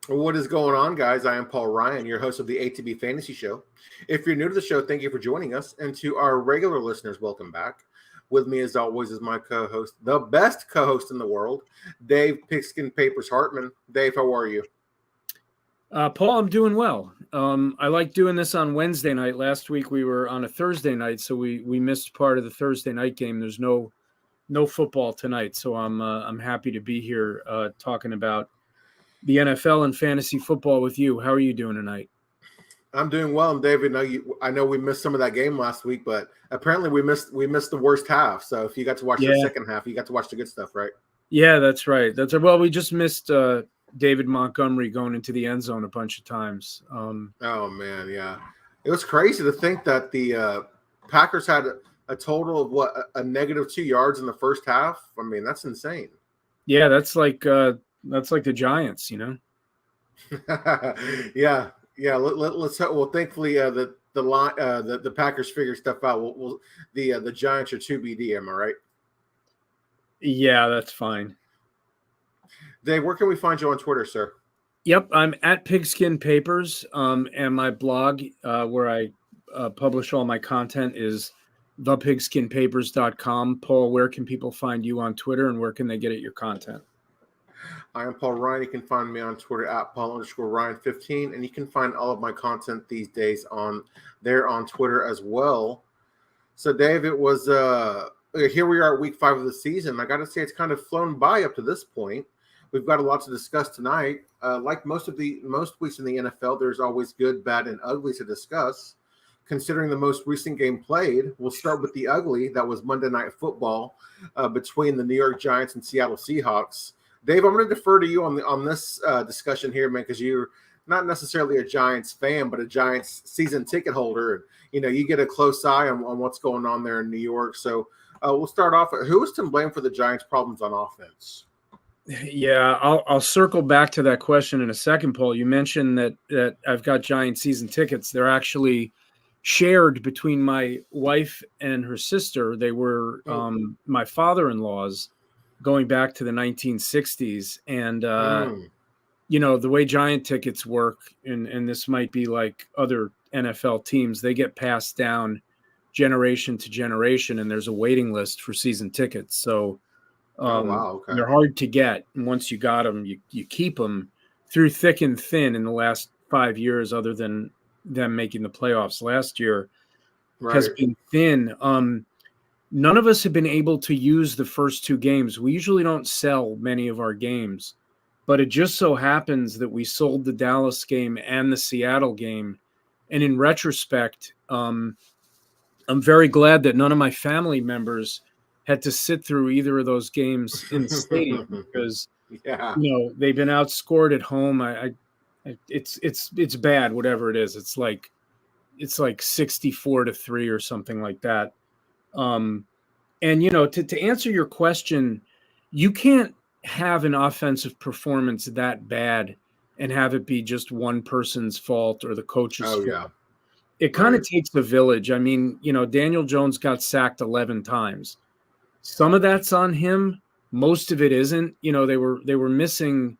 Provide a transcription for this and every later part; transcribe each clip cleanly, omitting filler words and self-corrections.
What is going on, guys? I am Paul Ryan, your host of the ATB Fantasy Show. If you're new to the show, thank you for joining us. And to our regular listeners, welcome back. With me, as always, is my co-host, the best co-host in the world, Dave PigSkinPapers Hartman. Dave, how are you? Paul, I'm doing well. I like doing this on Wednesday night. Last week we were on a Thursday night, so we missed part of the Thursday night game. There's no football tonight, so I'm happy to be here talking about the NFL and fantasy football with you. How are you doing tonight? I'm doing well, and David, I know we missed some of that game last week, but apparently we missed the worst half. So if you got to watch the second half, you got to watch the good stuff, right? Yeah, that's right. Well, we just missed David Montgomery going into the end zone a bunch of times. Oh man, yeah, it was crazy to think that the Packers had a total of a negative 2 yards in the first half. I mean, that's insane. Yeah, that's like the Giants, you know. yeah. Let's hope. Well, thankfully, the Packers figure stuff out. The Giants are 2BD. Am I right? Yeah, that's fine. Dave, where can we find you on Twitter, sir? Yep, I'm at PigSkinPapers, and my blog where I publish all my content is thepigskinpapers.com. Paul, where can people find you on Twitter, and where can they get at your content? I am Paul Ryan. You can find me on Twitter at Paul_Ryan15, and you can find all of my content these days on Twitter as well. So, Dave, it was here we are at week 5 of the season. I got to say, it's kind of flown by up to this point. We've got a lot to discuss tonight. Like most weeks in the NFL, there's always good, bad, and ugly to discuss. Considering the most recent game played, we'll start with the ugly. That was Monday Night Football between the New York Giants and Seattle Seahawks. Dave, I'm going to defer to you on this discussion here, man, because you're not necessarily a Giants fan, but a Giants season ticket holder. And, you get a close eye on what's going on there in New York. So we'll start off. Who is to blame for the Giants' problems on offense? Yeah, I'll circle back to that question in a second, Paul. You mentioned that I've got Giants season tickets. They're actually shared between my wife and her sister. They were my father-in-law's going back to the 1960s. And, the way Giant tickets work, and this might be like other NFL teams, they get passed down generation to generation, and there's a waiting list for season tickets. So Okay. They're hard to get. And once you got them, you keep them through thick and thin in the last 5 years, other than them making the playoffs last year, has been thin. None of us have been able to use the first 2 games. We usually don't sell many of our games, but it just so happens that we sold the Dallas game and the Seattle game. And in retrospect, I'm very glad that none of my family members had to sit through either of those games in the stadium because, they've been outscored at home. It's bad, whatever it is. It's like 64-3 or something like that. And, to answer your question, you can't have an offensive performance that bad and have it be just one person's fault or the coach's fault. Yeah. It kind of takes a village. I mean, Daniel Jones got sacked 11 times. Some of that's on him. Most of it isn't. They were missing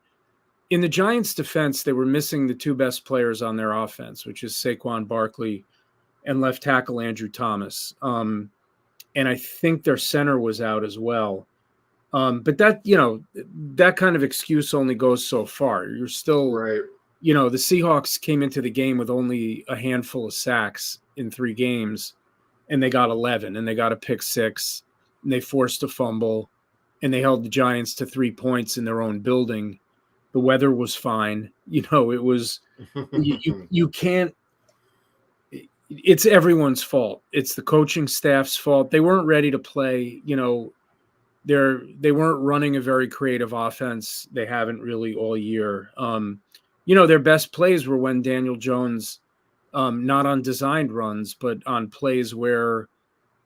in the Giants' defense. They were missing the 2 best players on their offense, which is Saquon Barkley and left tackle Andrew Thomas. And I think their center was out as well. But that kind of excuse only goes so far. You're still, the Seahawks came into the game with only a handful of sacks in 3 games, and they got 11, and they got a pick 6. And they forced a fumble, and they held the Giants to 3 points in their own building. The weather was fine. It was you can't. It's everyone's fault. It's the coaching staff's fault. They weren't ready to play. They weren't running a very creative offense. They haven't really all year. Their best plays were when Daniel Jones, not on designed runs, but on plays where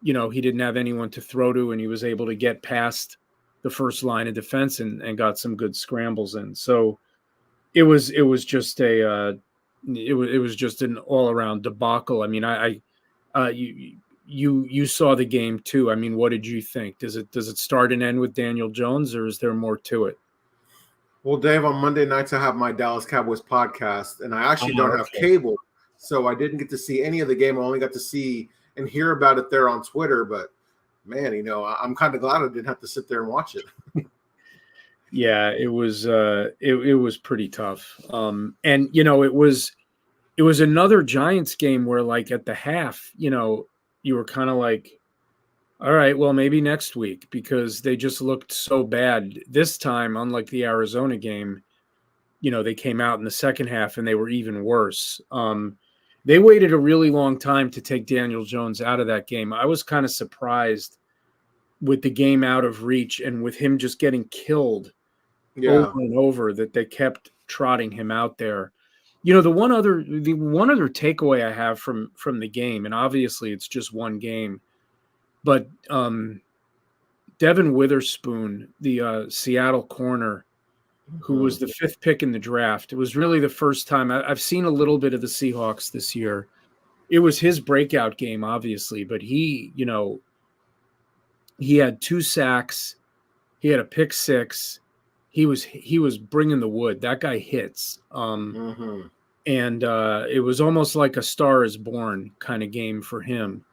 he didn't have anyone to throw to, and he was able to get past the first line of defense and got some good scrambles in. So it was just it was just an all around debacle. I mean, you saw the game too. I mean, what did you think? Does it start and end with Daniel Jones, or is there more to it? Well, Dave, on Monday nights I have my Dallas Cowboys podcast, and I actually don't have Okay. cable, so I didn't get to see any of the game. I only got to see and hear about it there on Twitter. But man, I'm kind of glad I didn't have to sit there and watch it. Yeah, it was it was pretty tough. And it was another Giants game where, like, at the half, you were kind of like, all right, well, maybe next week, because they just looked so bad this time. Unlike the Arizona game, they came out in the second half and they were even worse. They waited a really long time to take Daniel Jones out of that game. I was kind of surprised with the game out of reach and with him just getting killed over Yeah, and over, that they kept trotting him out there. The one other takeaway I have from the game, and obviously it's just one game, but Devin Witherspoon, the Seattle corner, who was the fifth pick in the draft. It was really the first time I've seen a little bit of the Seahawks this year. It was his breakout game, obviously, but he had 2 sacks. He had a pick six. He was bringing the wood. That guy hits. And it was almost like a Star is Born kind of game for him.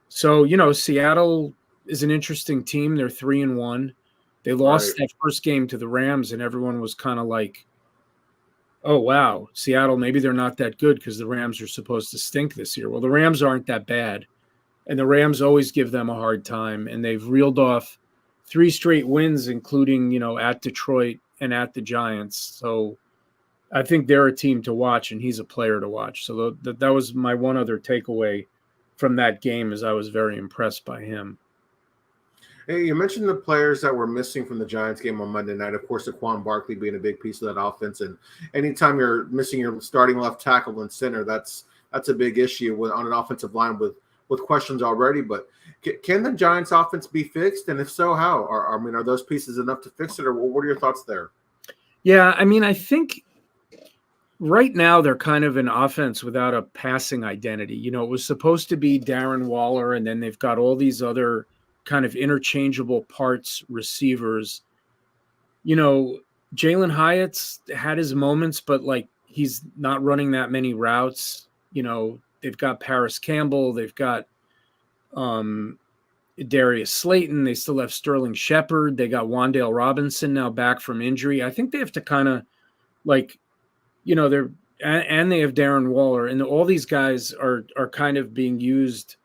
So Seattle is an interesting team. They're 3-1. They lost that first game to the Rams, and everyone was kind of like, oh, wow, Seattle, maybe they're not that good because the Rams are supposed to stink this year. Well, the Rams aren't that bad, and the Rams always give them a hard time, and they've reeled off 3 straight wins, including, at Detroit and at the Giants. So I think they're a team to watch, and he's a player to watch. So that was my one other takeaway from that game, is I was very impressed by him. Hey, you mentioned the players that were missing from the Giants game on Monday night. Of course, Saquon Barkley being a big piece of that offense, and anytime you're missing your starting left tackle and center, that's a big issue on an offensive line with questions already. But can the Giants offense be fixed? And if so, how? Are those pieces enough to fix it, or what are your thoughts there? Yeah, I think right now they're kind of an offense without a passing identity. It was supposed to be Darren Waller, and then they've got all these other kind of interchangeable parts receivers. Jalen Hyatt's had his moments, but like, he's not running that many routes. They've got Paris Campbell, they've got Darius Slayton, they still have Sterling Shepard, they got Wan'Dale Robinson now back from injury. I think they have to kind of they have Darren Waller, and all these guys are kind of being used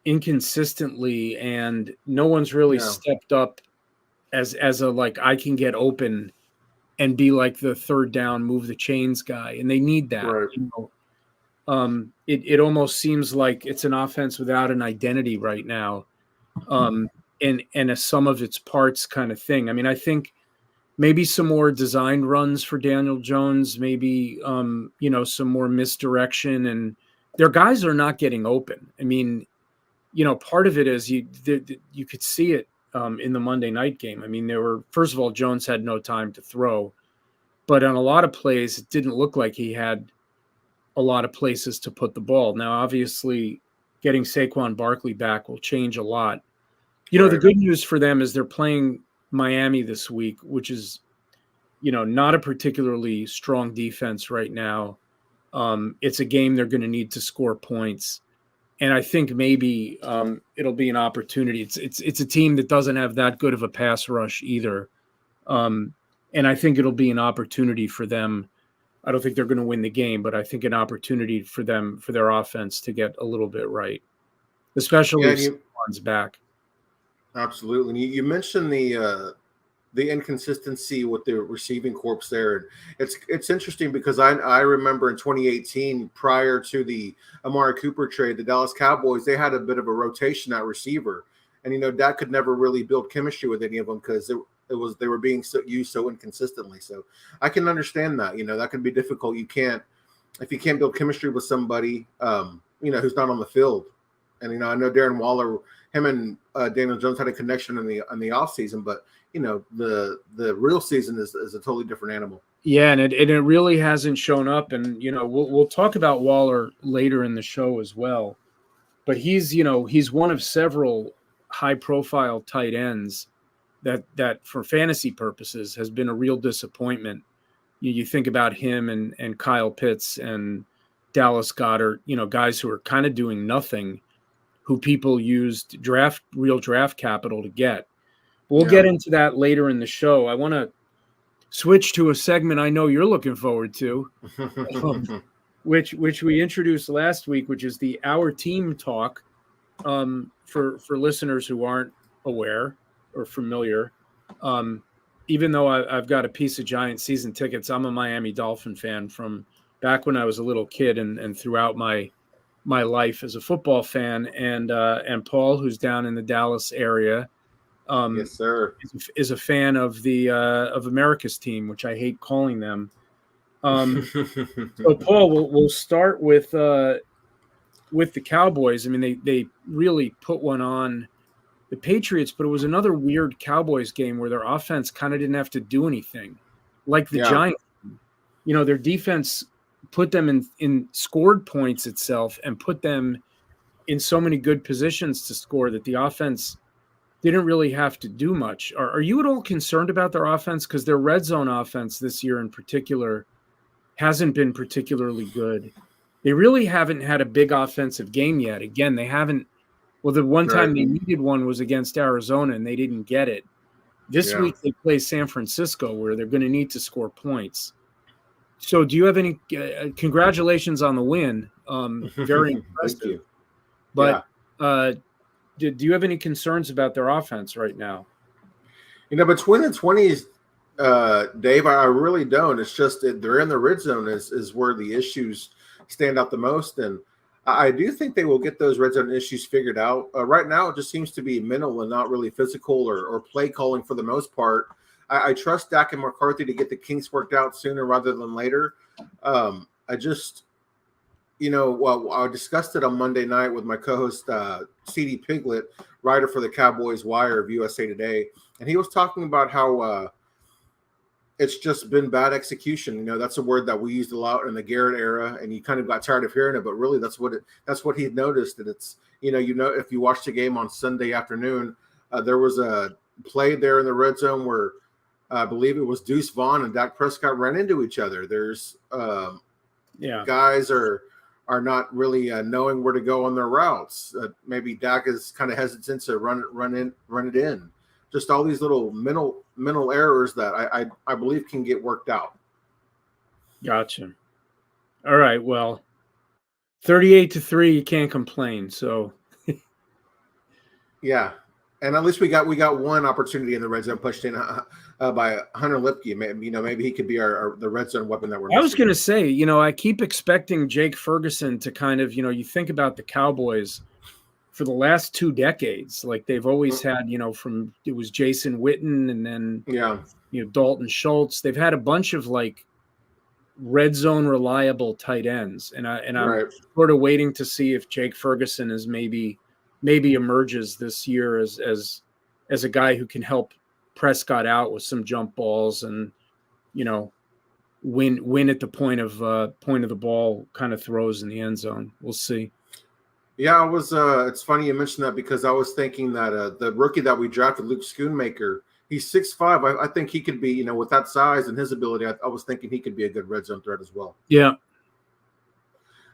inconsistently, and no one's really stepped up as a, like, I can get open and be like the third down, move the chains guy, and they need that. Right. It almost seems like it's an offense without an identity right now, and a sum of its parts kind of thing. I think maybe some more designed runs for Daniel Jones, maybe some more misdirection, and their guys are not getting open. Part of it is you could see it in the Monday night game. First of all, Jones had no time to throw, but on a lot of plays, it didn't look like he had a lot of places to put the ball. Now, obviously, getting Saquon Barkley back will change a lot. The good news for them is they're playing Miami this week, which is, not a particularly strong defense right now. It's a game they're going to need to score points. And I think maybe it'll be an opportunity. It's a team that doesn't have that good of a pass rush either. And I think it'll be an opportunity for them. I don't think they're going to win the game, but I think an opportunity for them, for their offense, to get a little bit right, especially if Saquon's back. Absolutely. And you mentioned the inconsistency with the receiving corps there. It's interesting because I remember in 2018, prior to the Amari Cooper trade, the Dallas Cowboys, they had a bit of a rotation at receiver, and Dak could never really build chemistry with any of them because they were being used so inconsistently. So I can understand that. That can be difficult. If you can't build chemistry with somebody, who's not on the field. And I know Darren Waller, him and Daniel Jones had a connection in the offseason, but the real season is a totally different animal. Yeah, and it really hasn't shown up. And we'll talk about Waller later in the show as well. But he's one of several high-profile tight ends that for fantasy purposes has been a real disappointment. You think about him and Kyle Pitts and Dallas Goedert, guys who are kind of doing nothing, who people used real draft capital to get. We'll get into that later in the show. I want to switch to a segment I know you're looking forward to, which we introduced last week, which is the Our Team Talk. For listeners who aren't aware or familiar, even though I've got a piece of Giant season tickets, I'm a Miami Dolphin fan from back when I was a little kid and throughout my life as a football fan. And Paul, who's down in the Dallas area, yes, sir, is a fan of the of America's team, which I hate calling them. So Paul, we'll start with the Cowboys. I mean, they really put one on the Patriots, but it was another weird Cowboys game where their offense kind of didn't have to do anything, like the Giants. Their defense put them in scored points itself and put them in so many good positions to score that the offense didn't really have to do much. Are you at all concerned about their offense? Because their red zone offense this year in particular hasn't been particularly good. They really haven't had a big offensive game yet. Again, they haven't. Well, the one time they needed one was against Arizona, and they didn't get it. This week they play San Francisco, where they're going to need to score points. So do you have any congratulations on the win? Very impressive. Thank you. But do you have any concerns about their offense right now? Between the 20s, Dave, I really don't. It's just that they're in the red zone is where the issues stand out the most. And I do think they will get those red zone issues figured out. Right now, it just seems to be mental and not really physical or play calling for the most part. I trust Dak and McCarthy to get the kinks worked out sooner rather than later. I just, I discussed it on Monday night with my co-host, CD Piglet, writer for the Cowboys Wire of USA Today. And he was talking about how it's just been bad execution. That's a word that we used a lot in the Garrett era, and you kind of got tired of hearing it, but really that's what he noticed. And it's, if you watched the game on Sunday afternoon, there was a play there in the red zone where I believe it was Deuce Vaughn and Dak Prescott ran into each other. There's guys are not really knowing where to go on their routes. Maybe Dak is kind of hesitant to run it in. Just all these little mental errors that I believe can get worked out. Gotcha. All right. Well, 38-3, you can't complain. So, yeah, and at least we got one opportunity in the red zone pushed in by Hunter Lipke. Maybe he could be the red zone weapon that we're missing. I was going to say, I keep expecting Jake Ferguson to kind of, you think about the Cowboys for the last 2 decades, like they've always had, from it was Jason Witten and then Dalton Schultz. They've had a bunch of like red zone reliable tight ends, and I'm sort of waiting to see if Jake Ferguson is maybe emerges this year as a guy who can help Prescott out with some jump balls and win at the point of the ball kind of throws in the end zone. We'll see. Yeah, I was. It's funny you mentioned that because I was thinking that the rookie that we drafted, Luke Schoonmaker, he's 6'5". I think he could be, with that size and his ability, I was thinking he could be a good red zone threat as well. Yeah.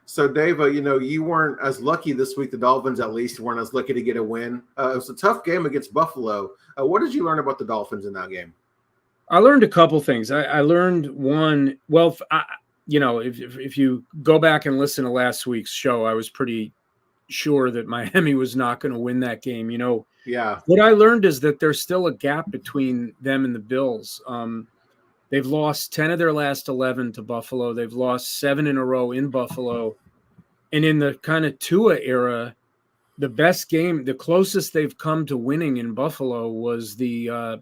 So, Dave, you weren't as lucky this week. The Dolphins, at least, weren't as lucky to get a win. It was a tough game against Buffalo. What did you learn about the Dolphins in that game? I learned a couple things. I learned one. Well, if you go back and listen to last week's show, I was pretty sure that Miami was not going to win that game. Yeah. What I learned is that there's still a gap between them and the Bills. They've lost 10 of their last 11 to Buffalo. They've lost 7 in a row in Buffalo. And in the kind of Tua era, the best game, the closest they've come to winning in Buffalo was the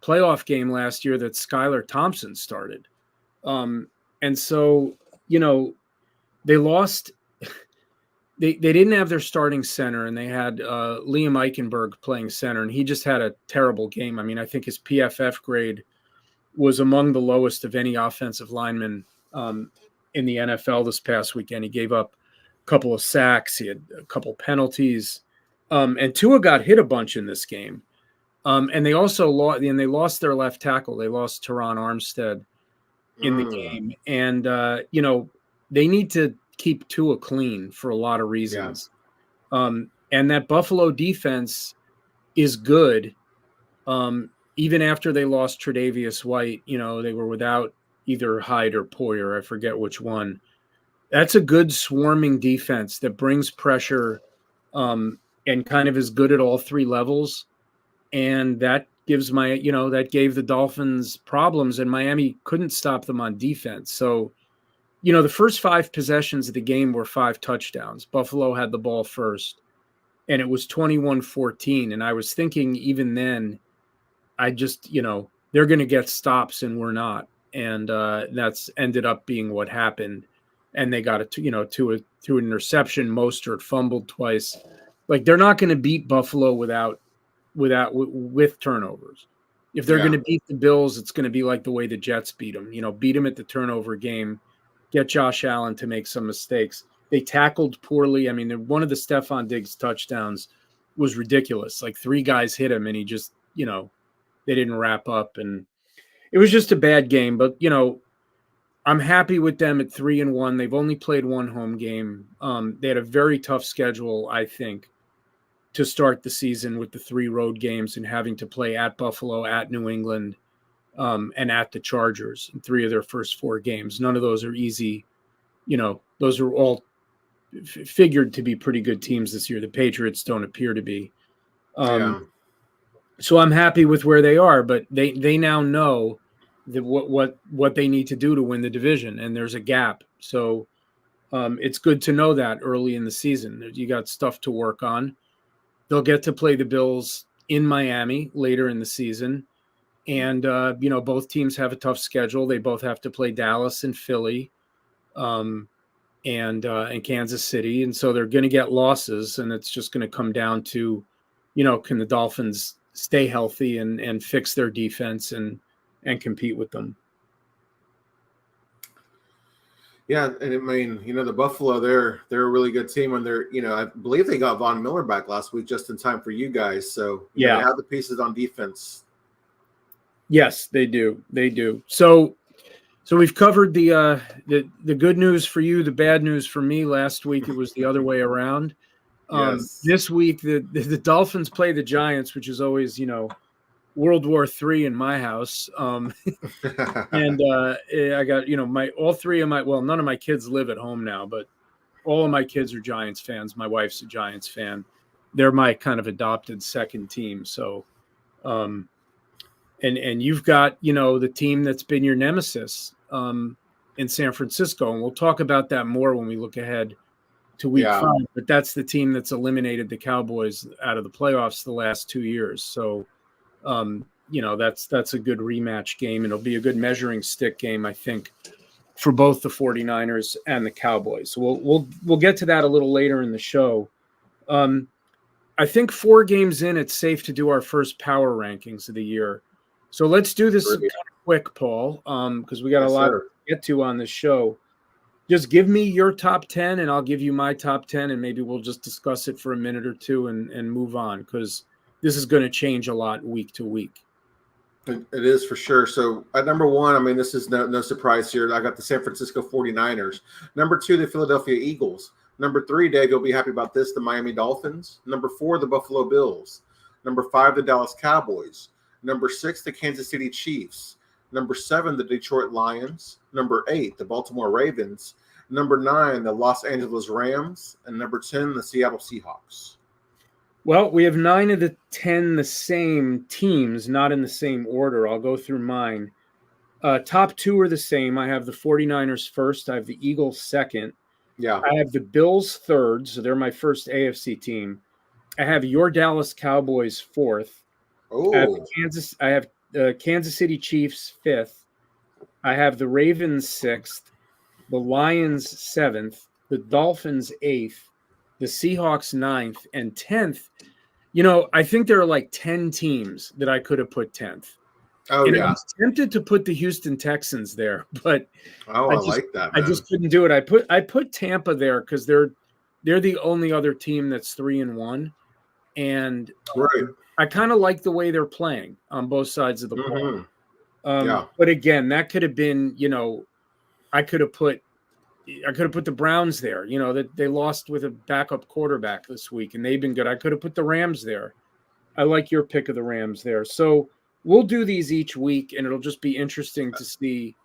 playoff game last year that Skylar Thompson started. And so, they lost. They didn't have their starting center, and they had Liam Eichenberg playing center, and he just had a terrible game. I mean, I think his PFF grade was among the lowest of any offensive lineman in the NFL this past weekend. He gave up a couple of sacks. He had a couple penalties. And Tua got hit a bunch in this game. And they also lost their left tackle. They lost Teron Armstead in the game. And, they need to keep Tua clean for a lot of reasons. Yeah. And that Buffalo defense is good. Even after they lost Tre'Davious White, they were without either Hyde or Poyer. I forget which one. That's a good swarming defense that brings pressure and kind of is good at all three levels. And that gives that gave the Dolphins problems, and Miami couldn't stop them on defense. So, the first 5 possessions of the game were 5 touchdowns. Buffalo had the ball first, and it was 21-14. And I was thinking even then, I just, they're going to get stops and we're not. And that's ended up being what happened. And they got it, through an interception. Mostert fumbled twice. Like, they're not going to beat Buffalo with turnovers. If they're going to beat the Bills, it's going to be like the way the Jets beat them. Beat them at the turnover game, get Josh Allen to make some mistakes. They tackled poorly. I mean, one of the Stephon Diggs touchdowns was ridiculous. Like 3 guys hit him, and he just, they didn't wrap up, and it was just a bad game. But I'm happy with them at 3-1. They've only played 1 home game. They had a very tough schedule, I think, to start the season with the 3 road games and having to play at Buffalo, at New England, and at the Chargers in 3 of their first 4 games. None of those are easy. Those are all figured to be pretty good teams this year. The Patriots don't appear to be. So I'm happy with where they are, but they now know that what they need to do to win the division, and there's a gap. So it's good to know that early in the season. You got stuff to work on. They'll get to play the Bills in Miami later in the season. And, both teams have a tough schedule. They both have to play Dallas and Philly and Kansas City. And so they're going to get losses, and it's just going to come down to, can the Dolphins stay healthy and fix their defense and compete with them. Yeah, and I mean, the Buffalo, they're a really good team, and they're, I believe they got Von Miller back last week just in time for you guys. So they have the pieces on defense. Yes, they do. They do. So we've covered the good news for you, the bad news for me. Last week it was the other way around. This week the Dolphins play the Giants, which is always, World War III in my house. And I got, none of my kids live at home now, but all of my kids are Giants fans. My wife's a Giants fan. They're my kind of adopted second team. So, and you've got, the team that's been your nemesis in San Francisco. And we'll talk about that more when we look ahead to week 5, but that's the team that's eliminated the Cowboys out of the playoffs the last 2 years. So, that's a good rematch game, and it'll be a good measuring stick game, I think, for both the 49ers and the Cowboys. So we'll get to that a little later in the show. I think 4 games in, it's safe to do our first power rankings of the year. So let's do this kind of quick, Paul, because we got a lot to get to on this show. Just give me your top 10, and I'll give you my top 10, and maybe we'll just discuss it for a minute or two and move on, because this is going to change a lot week to week. It is for sure. So at number 1, I mean, this is no surprise here. I got the San Francisco 49ers. Number 2, the Philadelphia Eagles. Number 3, Dave, you'll be happy about this, the Miami Dolphins. Number 4, the Buffalo Bills. Number 5, the Dallas Cowboys. Number 6, the Kansas City Chiefs. Number 7, the Detroit Lions. Number 8, the Baltimore Ravens. Number 9, the Los Angeles Rams. And number 10, the Seattle Seahawks. Well, we have 9 of the 10 the same teams, not in the same order. I'll go through mine. Top 2 are the same. I have the 49ers first. I have the Eagles second. Yeah. I have the Bills third, so they're my first AFC team. I have your Dallas Cowboys fourth. Oh. I have Kansas City Chiefs fifth. I have the Ravens sixth, the Lions seventh, the Dolphins eighth, the Seahawks ninth, and 10th. I think there are like 10 teams that I could have put 10th. Oh, and I was tempted to put the Houston Texans there, but I like that, man. I just couldn't do it. I put Tampa there because they're the only other team that's 3-1, and right. I kind of like the way they're playing on both sides of the ball. Yeah. But again, that could have been, you know, I could have put the Browns there. You know, that they lost with a backup quarterback this week, and they've been good. I could have put the Rams there. I like your pick of the Rams there. So we'll do these each week, and it'll just be interesting to see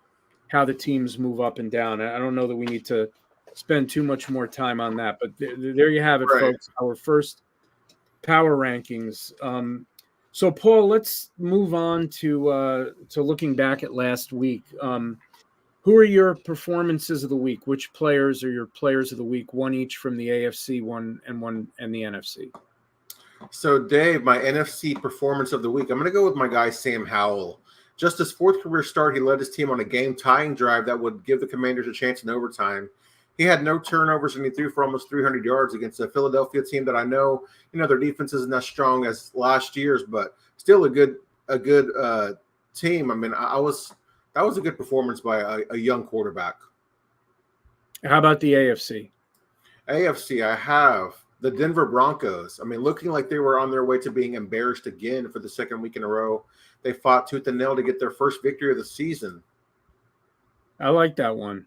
how the teams move up and down. I don't know that we need to spend too much more time on that, but there you have it, Right. folks. Our first power rankings. So Paul, let's move on to looking back at last week. Who are your performances of the week? Which players are your players of the week? One each from the AFC, one and the NFC. So, Dave, my NFC performance of the week, I'm going to go with my guy, Sam Howell. Just his fourth career start, he led his team on a game-tying drive that would give the Commanders a chance in overtime. He had no turnovers, and he threw for almost 300 yards against a Philadelphia team that I know, their defense isn't as strong as last year's, but still a good team. I mean, that was a good performance by a young quarterback. How about the AFC? AFC, I have the Denver Broncos. I mean, looking like they were on their way to being embarrassed again for the second week in a row. They fought tooth and nail to get their first victory of the season. I like that one.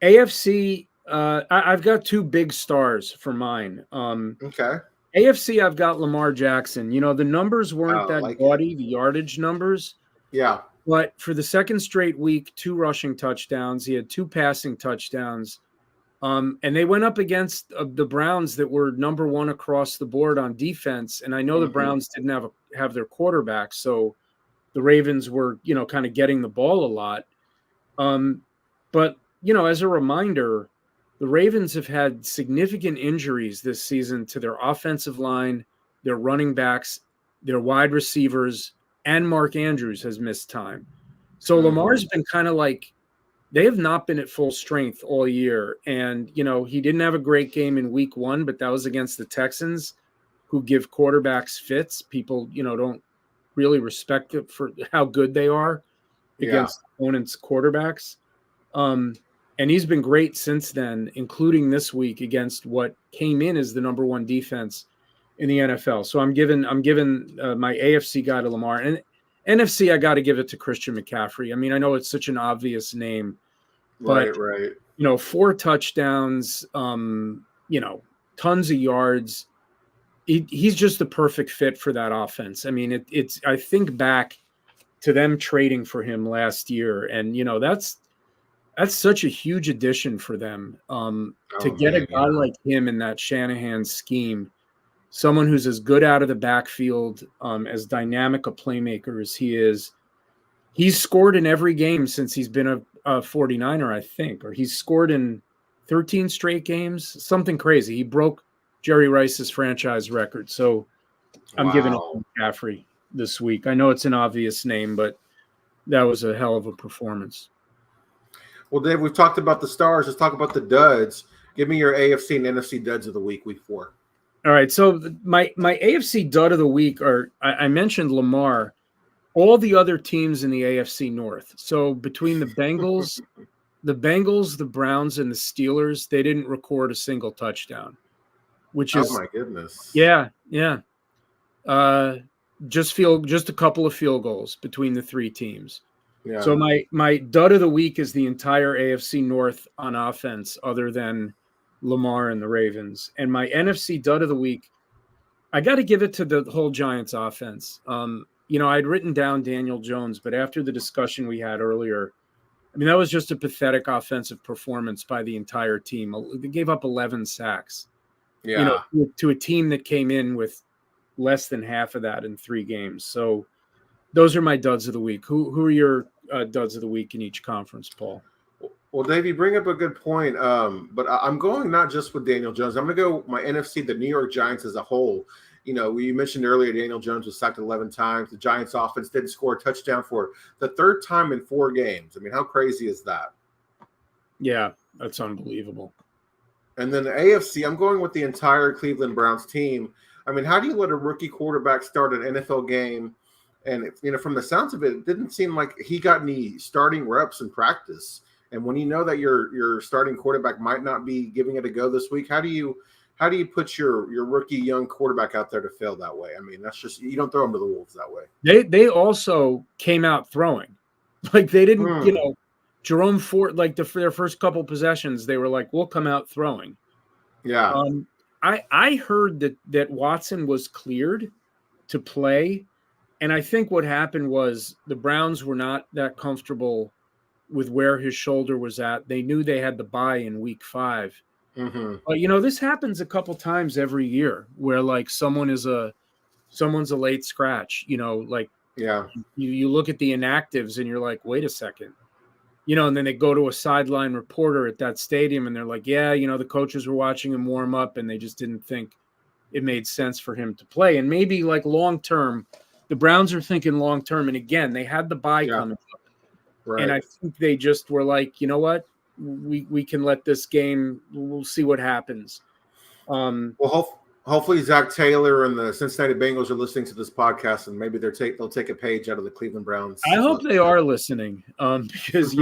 AFC, I've got two big stars for mine. Okay. AFC, I've got Lamar Jackson. You know, the numbers weren't that gaudy, the yardage numbers. Yeah. But for the second straight week, 2 rushing touchdowns. He had 2 passing touchdowns. And they went up against the Browns that were number 1 across the board on defense. And I know the Browns didn't have their quarterback, so the Ravens were, kind of getting the ball a lot. But, as a reminder, the Ravens have had significant injuries this season to their offensive line, their running backs, their wide receivers, and Mark Andrews has missed time. So Lamar's been kind of like, they have not been at full strength all year. And, he didn't have a great game in week 1, but that was against the Texans, who give quarterbacks fits. People, don't really respect it for how good they are against opponents' quarterbacks. And he's been great since then, including this week against what came in as the number 1 defense in the NFL. So I'm giving my AFC guy to Lamar, and NFC, I got to give it to Christian McCaffrey. I mean, I know it's such an obvious name, but right. 4 touchdowns, tons of yards. He's just the perfect fit for that offense. I mean, it's. I think back to them trading for him last year, and that's such a huge addition for them. To get a guy like him in that Shanahan scheme, someone who's as good out of the backfield, as dynamic a playmaker as he is. He's scored in every game since he's been a 49er, I think, or he's scored in 13 straight games, something crazy. He broke Jerry Rice's franchise record. So I'm giving it to McCaffrey this week. I know it's an obvious name, but that was a hell of a performance. Well, Dave, we've talked about the stars. Let's talk about the duds. Give me your AFC and NFC duds of the week 4. All right. So my AFC dud of the week are, I mentioned Lamar, all the other teams in the AFC North. So between the Bengals, the Browns, and the Steelers, they didn't record a single touchdown, which is, oh my goodness. Yeah. Just a couple of field goals between the 3 teams. Yeah. So my dud of the week is the entire AFC North on offense, other than Lamar and the Ravens. And my NFC dud of the week, I got to give it to the whole Giants offense. I'd written down Daniel Jones, but after the discussion we had earlier, I mean, that was just a pathetic offensive performance by the entire team. They gave up 11 sacks. Yeah. To a team that came in with less than half of that in 3 games. So those are my duds of the week. Who are your duds of the week in each conference, Paul? Well, Dave, you bring up a good point, but I'm going not just with Daniel Jones. I'm going to go my NFC, the New You Giants as a whole. You mentioned earlier Daniel Jones was sacked 11 times. The Giants offense didn't score a touchdown for the 3rd time in 4 games. I mean, how crazy is that? Yeah, that's unbelievable. And then the AFC, I'm going with the entire Cleveland Browns team. I mean, how do you let a rookie quarterback start an NFL game? And, from the sounds of it, it didn't seem like he got any starting reps in practice. And when you know that your starting quarterback might not be giving it a go this week, how do you how do you put your rookie young quarterback out there to fail that way? I mean, that's just, you don't throw him to the wolves that way. They also came out throwing. Like they didn't, Jerome Ford, like their first couple possessions, they were like, we'll come out throwing. Yeah. I heard that Watson was cleared to play. And I think what happened was the Browns were not that comfortable with where his shoulder was at. They knew they had the bye in week 5. Mm-hmm. But this happens a couple times every year where like someone's a late scratch, like you look at the inactives and you're like, wait a second, and then they go to a sideline reporter at that stadium and they're like, yeah, the coaches were watching him warm up and they just didn't think it made sense for him to play. And maybe like long term, the Browns are thinking long term. And again, they had the bye coming up. Right. And I think they just were like, you know what? We can let this game. We'll see what happens. Well, hopefully Zach Taylor and the Cincinnati Bengals are listening to this podcast, and maybe they'll take a page out of the Cleveland Browns. I hope they are listening, because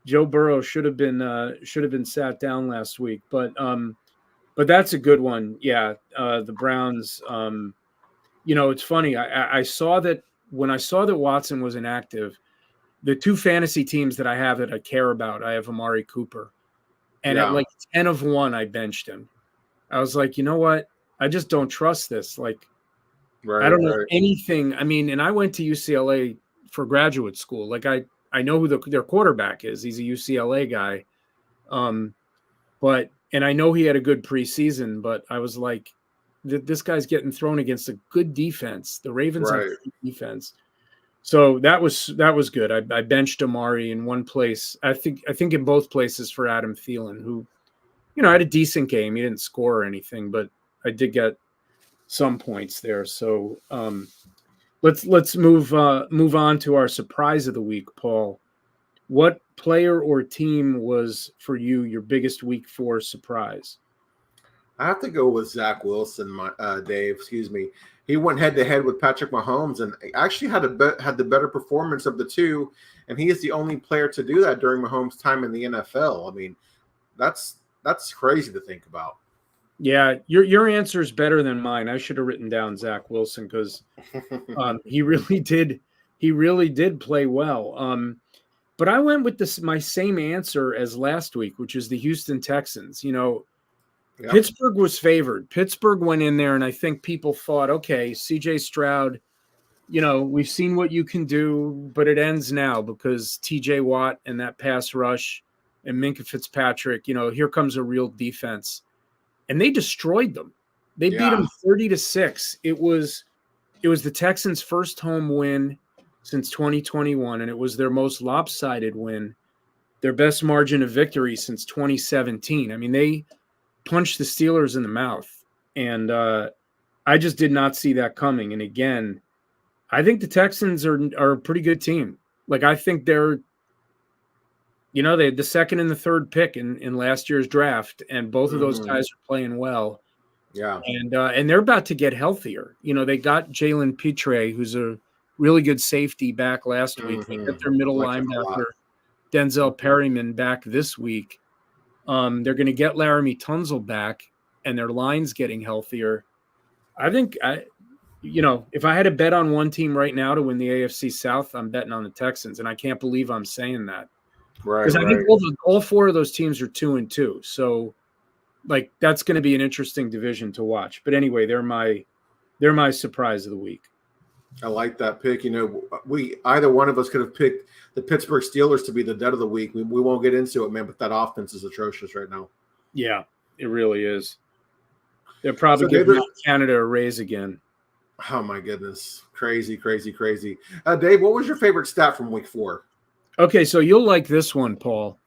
Joe Burrow should have been sat down last week, but that's a good one. Yeah, the Browns. It's funny. I saw that when I saw that Watson was inactive. The 2 fantasy teams that I have that I care about, I have Amari Cooper. And at like 10 of 1, I benched him. I was like, you know what? I just don't trust this. Like, I don't know anything. I mean, and I went to UCLA for graduate school. Like, I know who their quarterback is. He's a UCLA guy. And I know he had a good preseason, but I was like, this guy's getting thrown against a good defense. The Ravens have good defense. So that was good. I benched Amari in one place. I think in both places for Adam Thielen, who, had a decent game. He didn't score or anything, but I did get some points there. So let's move on to our surprise of the week, Paul. What player or team was for you your biggest week 4 surprise? I have to go with Zach Wilson, Dave. Excuse me. He went head-to-head with Patrick Mahomes and actually had the better performance of the two, and he is the only player to do that during Mahomes' time in the NFL. I mean, that's crazy to think about. Yeah, your answer is better than mine. I should have written down Zach Wilson because he really did play well. But I went with my same answer as last week, which is the Houston Texans. Yep. Pittsburgh was favored. Pittsburgh went in there, and I think people thought, okay, C.J. Stroud, we've seen what you can do, but it ends now because T.J. Watt and that pass rush and Minkah Fitzpatrick, here comes a real defense. And they destroyed them. They beat them 30-6. It was the Texans' first home win since 2021, and it was their most lopsided win, their best margin of victory since 2017. I mean, they punched the Steelers in the mouth, and I just did not see that coming. And again, I think the Texans are a pretty good team. Like, I think they're, they had the second and the third pick in last year's draft, and both of those guys are playing well. Yeah, and they're about to get healthier. They got Jalen Petre, who's a really good safety, back last week. They got their middle linebacker, Denzel Perryman, back this week. They're going to get Laramie Tunsil back, and their line's getting healthier. I think, if I had to bet on one team right now to win the AFC South, I'm betting on the Texans, and I can't believe I'm saying that. Right. Because I think all 4 of those teams are 2-2. So, like, that's going to be an interesting division to watch. But anyway, they're my surprise of the week. I like that pick. Either one of us could have picked the Pittsburgh Steelers to be the dead of the week. We won't get into it, man, but that offense is atrocious right now. Yeah, it really is. They're probably giving Canada a raise again. Oh, my goodness. Crazy, crazy, crazy. Dave, what was your favorite stat from week 4? Okay, so you'll like this one, Paul.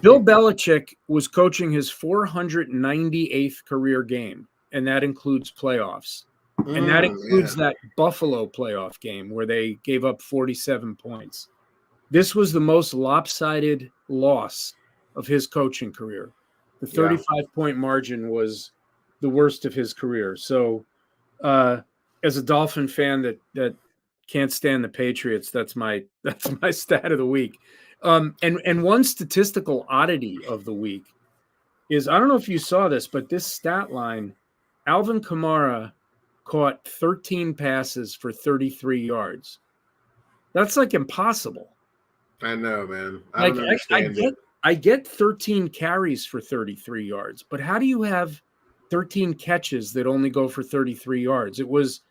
Bill Belichick was coaching his 498th career game, and that includes playoffs. And that includes that Buffalo playoff game where they gave up 47 points. This was the most lopsided loss of his coaching career. The 35-point margin was the worst of his career. So as a Dolphin fan that can't stand the Patriots, that's my stat of the week. And one statistical oddity of the week is I don't know if you saw this, but this stat line, Alvin Kamara caught 13 passes for 33 yards. That's like impossible. I know, man. I don't understand it. I get 13 carries for 33 yards, but how do you have 13 catches that only go for 33 yards? It was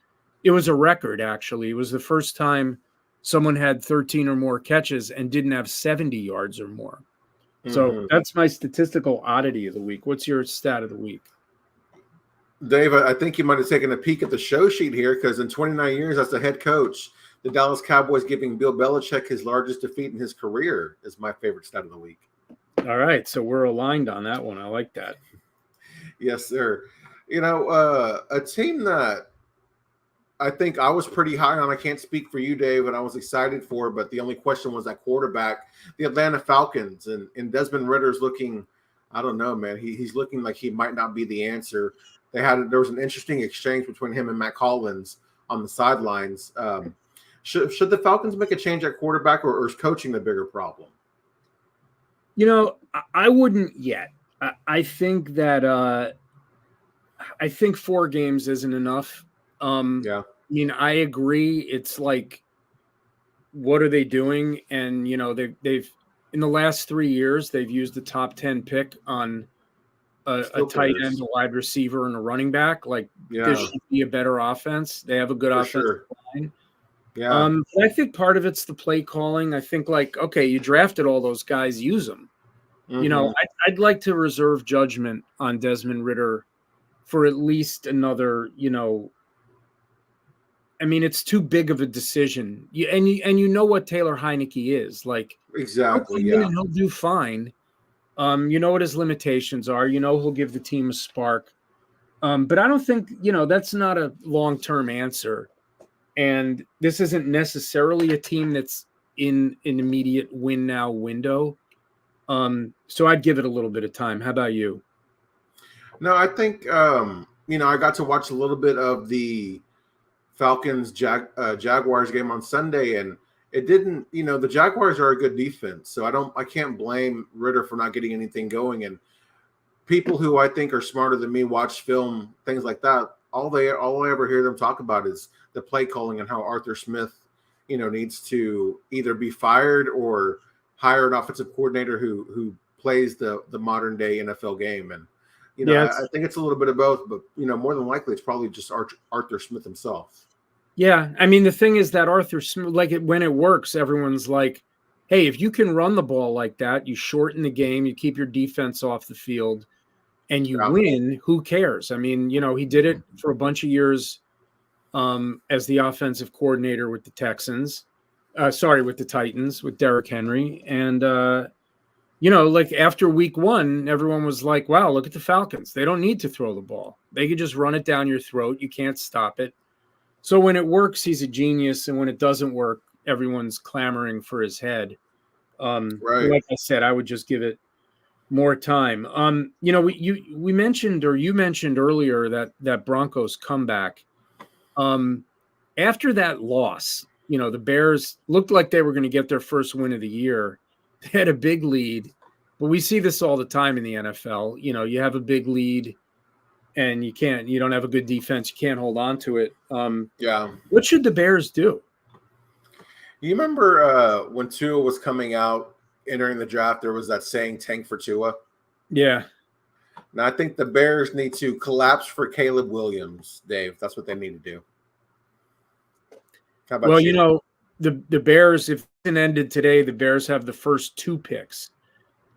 a record, actually. It was the first time someone had 13 or more catches and didn't have 70 yards or more. So that's my statistical oddity of the week. What's your stat of the week? Dave, I think you might have taken a peek at the show sheet here, because in 29 years as the head coach, the Dallas Cowboys giving Bill Belichick his largest defeat in his career is my favorite stat of the week. All right, so we're aligned on that one. I like that. Yes, sir. A team that I think I was pretty high on. I can't speak for you, Dave, and I was excited for, but the only question was that quarterback, the Atlanta Falcons, and Desmond Ritter's looking, I don't know, man. He's looking like he might not be the answer. There was an interesting exchange between him and Matt Collins on the sidelines. Should the Falcons make a change at quarterback, or is coaching the bigger problem? I wouldn't yet. I think that I think 4 games isn't enough. Yeah. I mean, I agree. It's like, what are they doing? And they've in the last 3 years they've used the top 10 pick on a tight end, a wide receiver, and a running back. Like, this should be a better offense. They have a good offensive line. Yeah. But I think part of it's the play calling. I think, like, okay, you drafted all those guys, use them. I'd like to reserve judgment on Desmond Ridder for at least another, I mean, it's too big of a decision. And you know what Taylor Heineke is. Like, exactly, yeah. He'll do fine. You know what his limitations are. He'll give the team a spark. But I don't think, that's not a long-term answer. And this isn't necessarily a team that's in an immediate win-now window. So I'd give it a little bit of time. How about you? No, I think, I got to watch a little bit of the Falcons Jaguars game on Sunday, and it didn't, the Jaguars are a good defense, so I can't blame Ridder for not getting anything going. And people who I think are smarter than me watch film, things like that. All I ever hear them talk about is the play calling and how Arthur Smith, needs to either be fired or hire an offensive coordinator who plays the modern day NFL game. And I think it's a little bit of both, but more than likely it's probably just Arthur Smith himself. Yeah, I mean, the thing is that Arthur Smith, when it works, everyone's like, hey, if you can run the ball like that, you shorten the game, you keep your defense off the field, and you win, who cares? I mean, he did it for a bunch of years as the offensive coordinator with the with the Titans, with Derrick Henry. And, after week 1, everyone was like, wow, look at the Falcons. They don't need to throw the ball. They can just run it down your throat. You can't stop it. So when it works, he's a genius. And when it doesn't work, everyone's clamoring for his head. Like I said, I would just give it more time. We mentioned, or you mentioned earlier, that Broncos comeback. After that loss, the Bears looked like they were going to get their first win of the year. They had a big lead, but we see this all the time in the NFL. You have a big lead and you don't have a good defense. You can't hold on to it. What should the Bears do? You remember when Tua was coming out, entering the draft, there was that saying, tank for Tua? Yeah. Now, I think the Bears need to collapse for Caleb Williams, Dave. That's what they need to do. How about you? The Bears, if it ended today, the Bears have the first 2 picks.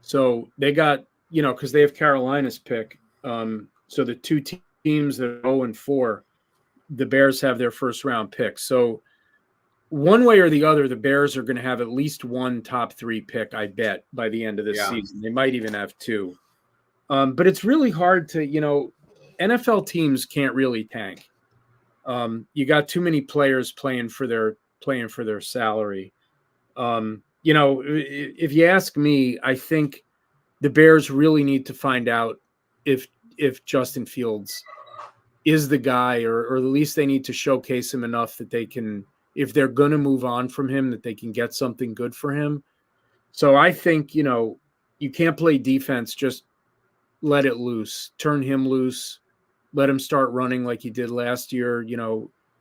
So they got, because they have Carolina's pick. So the 2 teams that are 0-4, the Bears have their first round pick. So one way or the other, the Bears are going to have at least one top 3 pick, I bet, by the end of this season. They might even have 2. But it's really hard to, NFL teams can't really tank. You got too many players playing for their salary. If you ask me, I think the Bears really need to find out if Justin Fields is the guy, or at least they need to showcase him enough that they can, if they're going to move on from him, that they can get something good for him. So I think, you can't play defense just let it loose, turn him loose, let him start running like he did last year.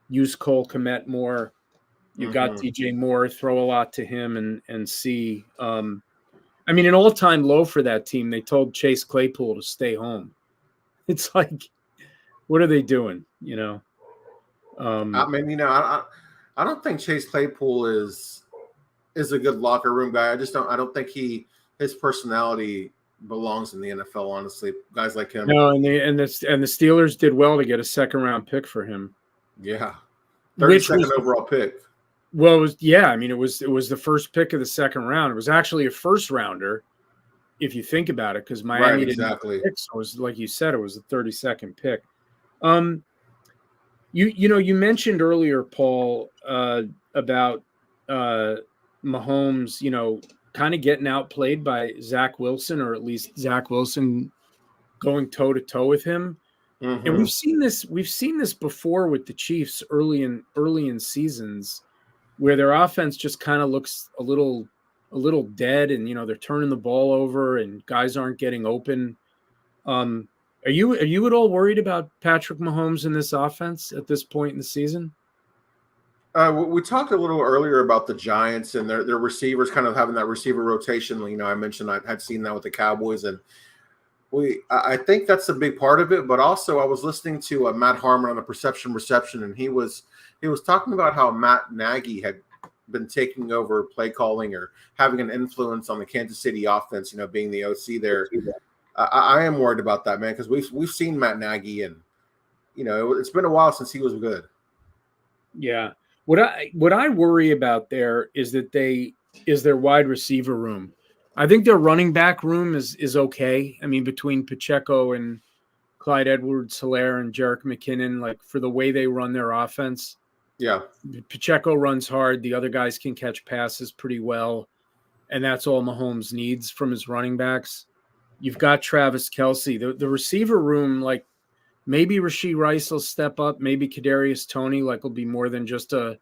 Use Cole Kmet more. You got DJ Moore, throw a lot to him and see. An all-time low for that team. They told Chase Claypool to stay home. It's like, what are they doing? I don't think Chase Claypool is a good locker room guy. I don't think his personality belongs in the NFL, honestly. Guys like him. No, and the Steelers did well to get a second-round pick for him. Yeah. 32nd overall pick. Well, it was the first pick of the second round. It was actually a first rounder, if you think about it, because Miami didn't pick, so it was, like you said, it was the 32nd pick. You mentioned earlier, Paul, about Mahomes, kind of getting outplayed by Zach Wilson, or at least Zach Wilson going toe to toe with him. Mm-hmm. And we've seen this before with the Chiefs early in seasons, where their offense just kind of looks a little dead, and they're turning the ball over and guys aren't getting open. Are you at all worried about Patrick Mahomes in this offense at this point in the season? We talked a little earlier about the Giants and their receivers kind of having that receiver rotation. I mentioned I had seen that with the Cowboys, and I think that's a big part of it. But also, I was listening to Matt Hartman on the Perception Reception, and he was talking about how Matt Nagy had been taking over play calling or having an influence on the Kansas City offense. Being the OC there. I am worried about that, man, because we've seen Matt Nagy, and it's been a while since he was good. Yeah. What I worry about there is their wide receiver room. I think their running back room is okay. Between Pacheco and Clyde Edwards-Helaire and Jerick McKinnon, like, for the way they run their offense. Yeah. Pacheco runs hard. The other guys can catch passes pretty well, and that's all Mahomes needs from his running backs. You've got Travis Kelce. The receiver room, like, maybe Rashee Rice will step up. Maybe Kadarius Toney, will be more than just a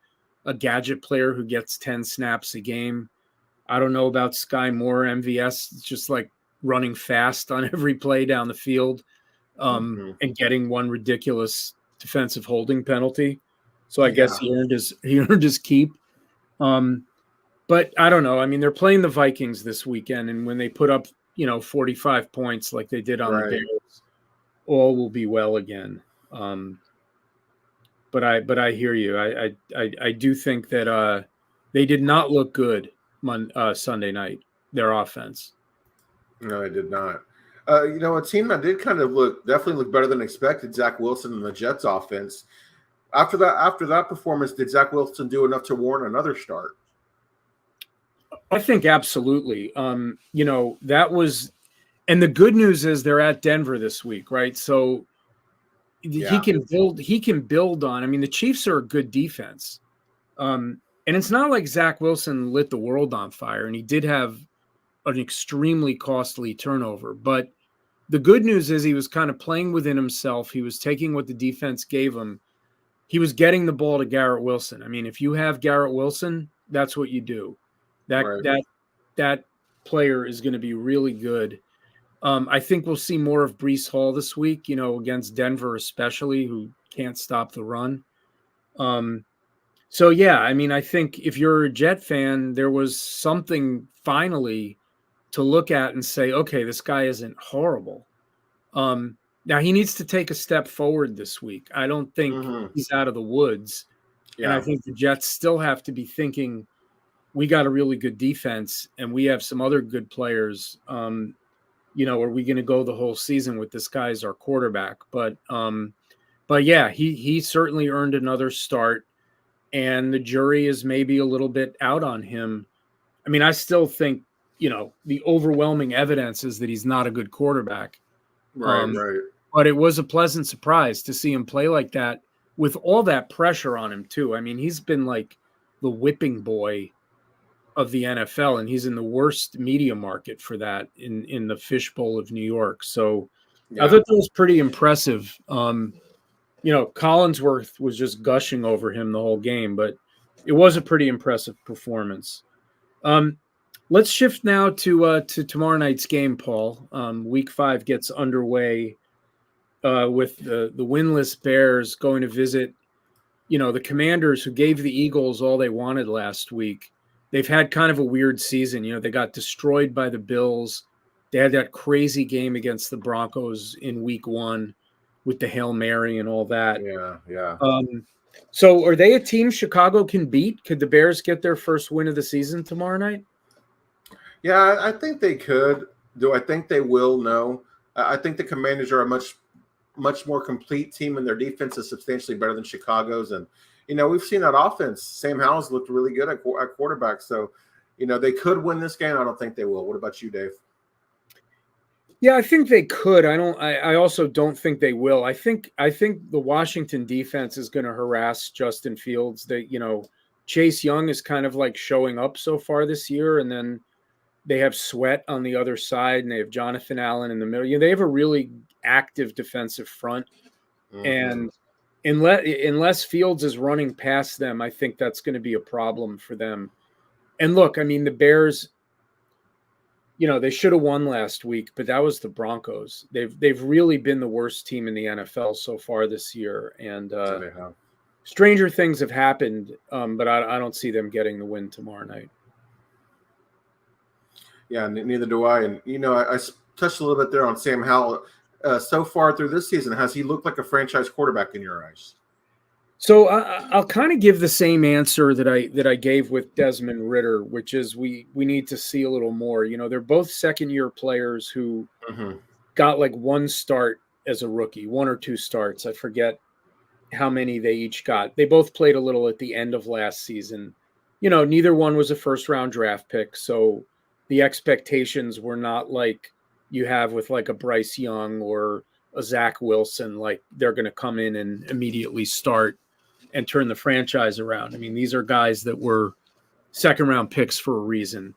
gadget player who gets 10 snaps a game. I don't know about Sky Moore, MVS. It's just like running fast on every play down the field, and getting one ridiculous defensive holding penalty. So I guess he earned his keep. But I don't know. They're playing the Vikings this weekend, and when they put up 45 points like they did on the Bears, all will be well again. But I hear you. I do think that they did not look good Sunday night, their offense. No, they did not. A team that did kind of definitely look better than expected, Zach Wilson and the Jets offense. After that performance, did Zach Wilson do enough to warrant another start? I think absolutely. That was, and the good news is they're at Denver this week, right? So he can build on. The Chiefs are a good defense. And it's not like Zach Wilson lit the world on fire, and he did have an extremely costly turnover. But the good news is he was kind of playing within himself. He was taking what the defense gave him. He was getting the ball to Garrett Wilson. If you have Garrett Wilson, that's what you do. That player is going to be really good. I think we'll see more of Breece Hall this week, against Denver especially, who can't stop the run. I think if you're a Jet fan, there was something finally to look at and say, okay, this guy isn't horrible. Now he needs to take a step forward this week. I don't think he's out of the woods. Yeah. And I think the Jets still have to be thinking, we got a really good defense and we have some other good players. Are we going to go the whole season with this guy as our quarterback? But yeah, he certainly earned another start, and the jury is maybe a little bit out on him. I still think, the overwhelming evidence is that he's not a good quarterback. Right. But it was a pleasant surprise to see him play like that with all that pressure on him too. He's been like the whipping boy of the NFL, and he's in the worst media market for that in the fishbowl of New York. So I thought that was pretty impressive. Collinsworth was just gushing over him the whole game, but it was a pretty impressive performance. Let's shift now to tomorrow night's game, Paul. Week 5 gets underway with the winless Bears going to visit, the Commanders, who gave the Eagles all they wanted last week. They've had kind of a weird season. They got destroyed by the Bills. They had that crazy game against the Broncos in week 1 with the Hail Mary and all that. Yeah. So are they a team Chicago can beat? Could the Bears get their first win of the season tomorrow night? Yeah, I think they could. Do I think they will? No. I think the Commanders are a much more complete team, and their defense is substantially better than Chicago's. And, we've seen that offense. Sam Howell's looked really good at quarterback. So, they could win this game. I don't think they will. What about you, Dave? Yeah, I think they could. I also don't think they will. I think the Washington defense is going to harass Justin Fields. Chase Young is kind of like showing up so far this year, and then they have Sweat on the other side, and they have Jonathan Allen in the middle. They have a really active defensive front, and unless Fields is running past them, I think that's going to be a problem for them. And look, I mean, the Bears, they should have won last week, but that was the Broncos. They've really been the worst team in the NFL so far this year, and stranger things have happened, but I don't see them getting the win tomorrow night. Yeah, neither do I. And, I touched a little bit there on Sam Howell. So far through this season, has he looked like a franchise quarterback in your eyes? So I'll kind of give the same answer that I gave with Desmond Ridder, which is we need to see a little more. They're both second-year players who got like one start as a rookie, 1 or 2 starts. I forget how many they each got. They both played a little at the end of last season. Neither one was a first-round draft pick, so the expectations were not like you have with like a Bryce Young or a Zach Wilson, like they're going to come in and immediately start and turn the franchise around. I mean, these are guys that were second-round picks for a reason.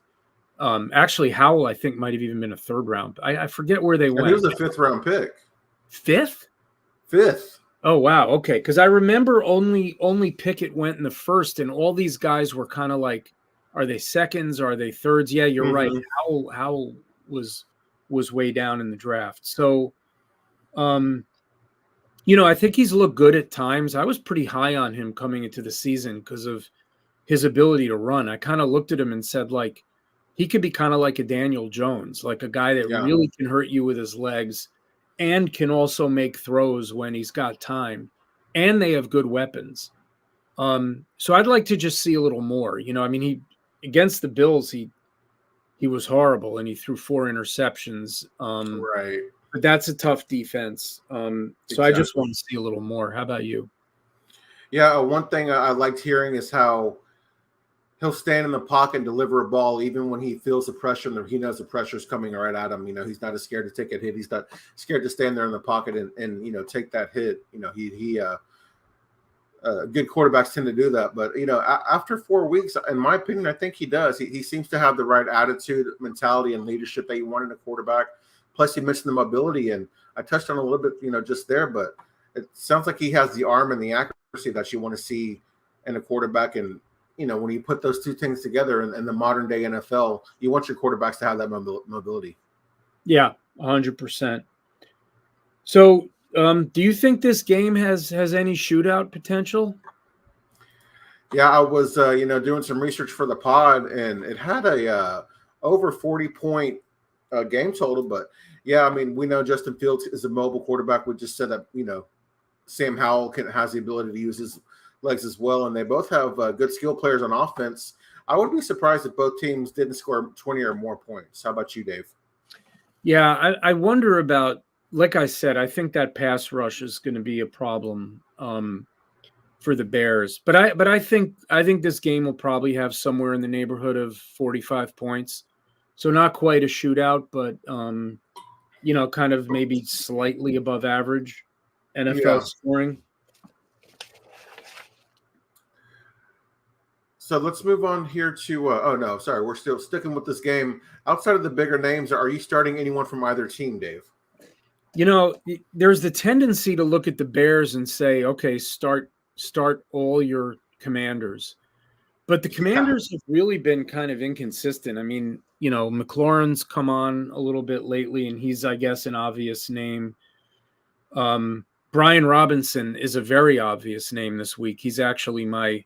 Actually, Howell, I think, might have even been a third-round. I forget where they went. He was a 5th-round pick. 5th? 5th. Oh, wow. Okay, because I remember only Pickett went in the first, and all these guys were kind of like, are they seconds? Are they thirds? Yeah, you're right. Howell was way down in the draft. So, I think he's looked good at times. I was pretty high on him coming into the season because of his ability to run. I kind of looked at him and said, like, he could be kind of like a Daniel Jones, like a guy that really can hurt you with his legs and can also make throws when he's got time. And they have good weapons. So I'd like to just see a little more. He against the Bills, he was horrible and he threw 4 interceptions. Right. But that's a tough defense. So I just want to see a little more. How about you? Yeah, one thing I liked hearing is how he'll stand in the pocket and deliver a ball even when he feels the pressure and he knows the pressure is coming right at him. He's not as scared to take a hit. He's not scared to stand there in the pocket and take that hit. Good quarterbacks tend to do that. But, after 4 weeks, in my opinion, I think he does. He seems to have the right attitude, mentality, and leadership that you want in a quarterback. Plus, you mentioned the mobility, and I touched on a little bit, just there. But it sounds like he has the arm and the accuracy that you want to see in a quarterback. And, when you put those two things together in the modern-day NFL, you want your quarterbacks to have that mobility. Yeah, 100%. So, do you think this game has any shootout potential? Yeah, I was doing some research for the pod, and it had a over 40-point game total. But yeah, I mean, we know Justin Fields is a mobile quarterback. We just said that Sam Howell has the ability to use his legs as well, and they both have good skill players on offense. I would be surprised if both teams didn't score 20 or more points. How about you, Dave? Yeah, I wonder about. Like I said, I think that pass rush is going to be a problem for the Bears. But I think this game will probably have somewhere in the neighborhood of 45 points. So not quite a shootout, but kind of maybe slightly above average NFL scoring. So let's move on here to we're still sticking with this game. Outside of the bigger names, are you starting anyone from either team, Dave? There's the tendency to look at the Bears and say, okay, start all your Commanders. But the Commanders have really been kind of inconsistent. I mean, McLaurin's come on a little bit lately, and he's, I guess, an obvious name. Brian Robinson is a very obvious name this week. He's actually my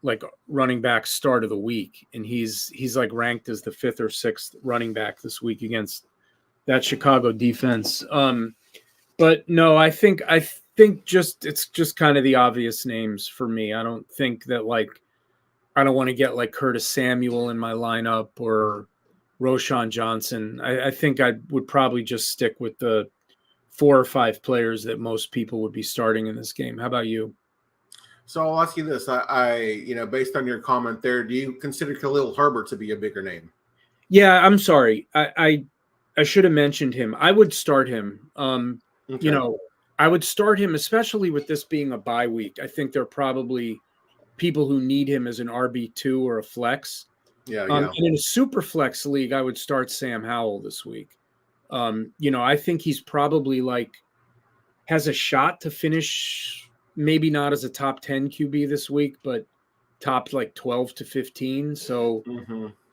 like running back start of the week, and he's like ranked as the 5th or 6th running back this week against that Chicago defense. But no, I think it's just kind of the obvious names for me. I don't think that I don't want to get like Curtis Samuel in my lineup or Roshan Johnson. I think I would probably just stick with the 4 or 5 players that most people would be starting in this game. How about you? So I'll ask you this: based on your comment there, do you consider Khalil Herbert to be a bigger name? Yeah, I'm sorry. I should have mentioned him. I would start him. Okay. I would start him, especially with this being a bye week. I think there are probably people who need him as an RB2 or a flex. Yeah. And in a super flex league, I would start Sam Howell this week. I think he's probably has a shot to finish, maybe not as a top 10 QB this week, but top 12 to 15. So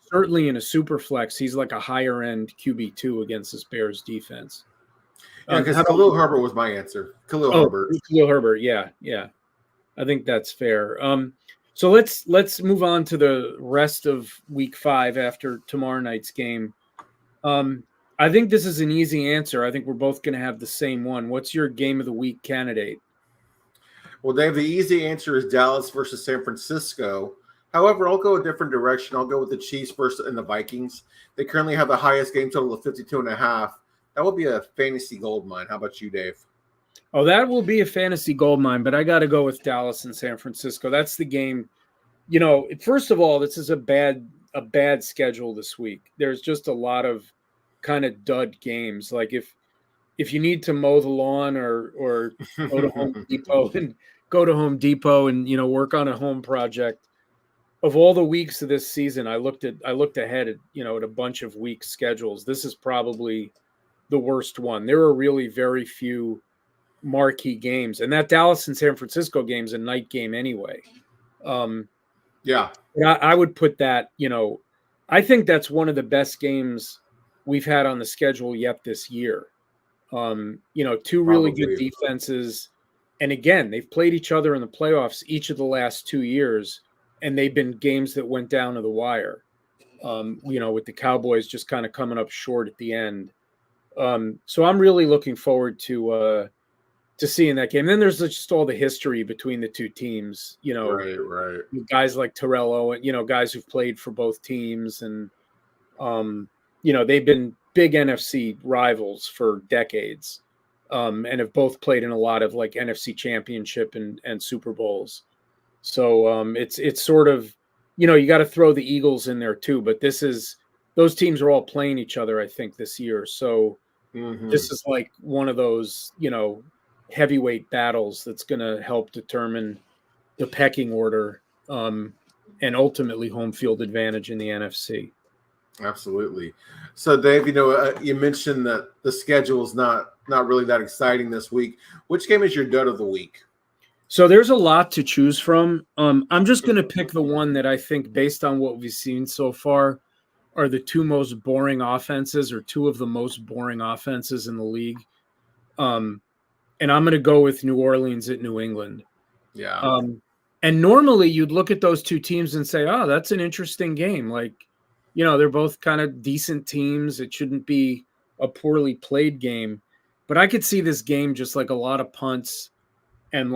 certainly in a super flex, he's like a higher end QB2 against this Bears defense. Yeah, because Khalil Herbert was my answer. Khalil Herbert. Yeah. I think that's fair. So let's move on to the rest of week 5 after tomorrow night's game. I think this is an easy answer. I think we're both going to have the same one. What's your game of the week candidate? Well, Dave, the easy answer is Dallas versus San Francisco. However, I'll go a different direction. I'll go with the Chiefs and the Vikings. They currently have the highest game total of 52.5. That will be a fantasy gold mine. How about you, Dave? Oh, that will be a fantasy gold mine, but I got to go with Dallas and San Francisco. That's the game. First of all, this is a bad schedule this week. There's just a lot of kind of dud games. Like if you need to mow the lawn or go to Home Depot and work on a home project, of all the weeks of this season, I looked ahead at at a bunch of week schedules. This is probably the worst one. There are really very few marquee games, and that Dallas and San Francisco game is a night game anyway. Yeah, I would put that. I think that's one of the best games we've had on the schedule yet this year. Two really good defenses. And again, they've played each other in the playoffs each of the last 2 years, and they've been games that went down to the wire, with the Cowboys just kind of coming up short at the end. So I'm really looking forward to seeing that game. And then there's just all the history between the two teams, right. Guys like Terrell Owens, guys who've played for both teams. And, they've been big NFC rivals for decades, and have both played in a lot of NFC Championship and Super Bowls. So it's sort of, you got to throw the Eagles in there too. But those teams are all playing each other, I think, this year. So this is one of those, heavyweight battles that's going to help determine the pecking order and ultimately home field advantage in the NFC. Absolutely. So, Dave, you mentioned that the schedule is not really that exciting this week. Which game is your dud of the week? So there's a lot to choose from. I'm just going to pick the one that I think, based on what we've seen so far, are the two most boring offenses, or two of the most boring offenses in the league. And I'm going to go with New Orleans at New England. Yeah. And normally you'd look at those two teams and say, oh, that's an interesting game. They're both kind of decent teams. It shouldn't be a poorly played game. But I could see this game just a lot of punts and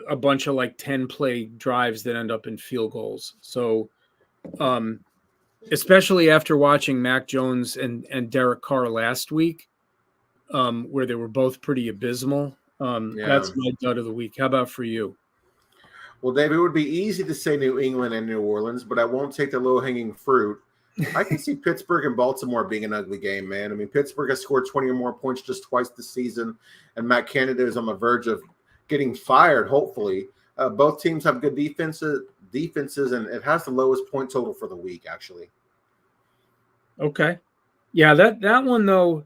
a bunch of 10-play drives that end up in field goals. So especially after watching Mac Jones and Derek Carr last week, where they were both pretty abysmal. That's my dud of the week. How about for you? Well, Dave, it would be easy to say New England and New Orleans, but I won't take the low-hanging fruit. I can see Pittsburgh and Baltimore being an ugly game, man. I mean, Pittsburgh has scored 20 or more points just twice this season, and Matt Canada is on the verge of getting fired, hopefully. Both teams have good defenses, and it has the lowest point total for the week, actually. Okay. Yeah, that one, though,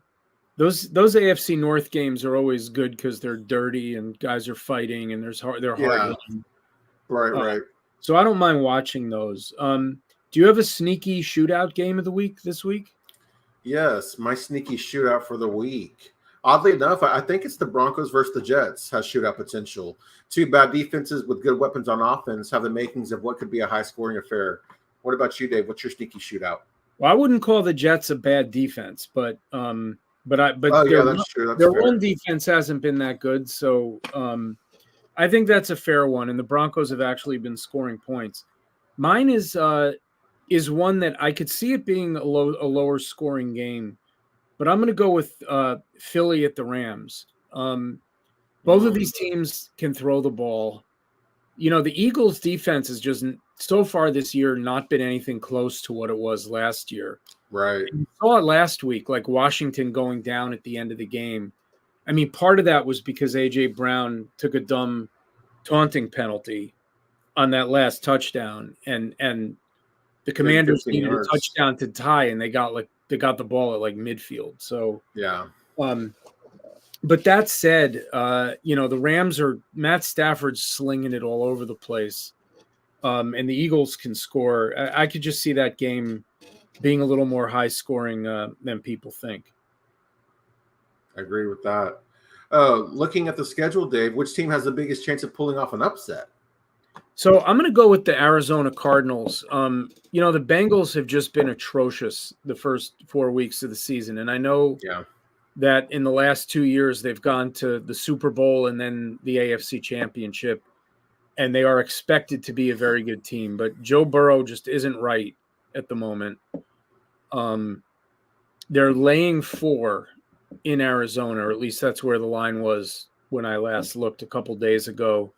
those AFC North games are always good because they're dirty and guys are fighting and they're hard. Right. So I don't mind watching those. Do you have a sneaky shootout game of the week this week? Yes, my sneaky shootout for the week. Oddly enough, I think it's the Broncos versus the Jets has shootout potential. Two bad defenses with good weapons on offense have the makings of what could be a high-scoring affair. What about you, Dave? What's your sneaky shootout? Well, I wouldn't call the Jets a bad defense, but Oh, yeah, their that's true. That's their fair. run defense hasn't been that good. So I think that's a fair one, and the Broncos have actually been scoring points. Mine is one that I could see it being a lower scoring game, but I'm going to go with Philly at the Rams. Both of these teams can throw the ball. You know, the Eagles' defense has just so far this year not been anything close to what it was last year. Right. You saw it last week, like Washington going down at the end of the game. I mean, part of that was because A.J. Brown took a dumb taunting penalty on that last touchdown, and the Big Commanders 15 needed a yards. touchdown to tie, and they got the ball at like midfield. So, Yeah. But that said, the Rams are Matt Stafford's slinging it all over the place, and the Eagles can score. I could just see that game being a little more high scoring than people think. I agree with that. Looking at the schedule, Dave, which team has the biggest chance of pulling off an upset? So I'm going to go with the Arizona Cardinals. The Bengals have just been atrocious the first 4 weeks of the season, and I know that in the last 2 years they've gone to the Super Bowl and then the AFC Championship, and they are expected to be a very good team. But Joe Burrow just isn't right at the moment. They're laying 4 in Arizona, or at least that's where the line was when I last looked a couple days ago.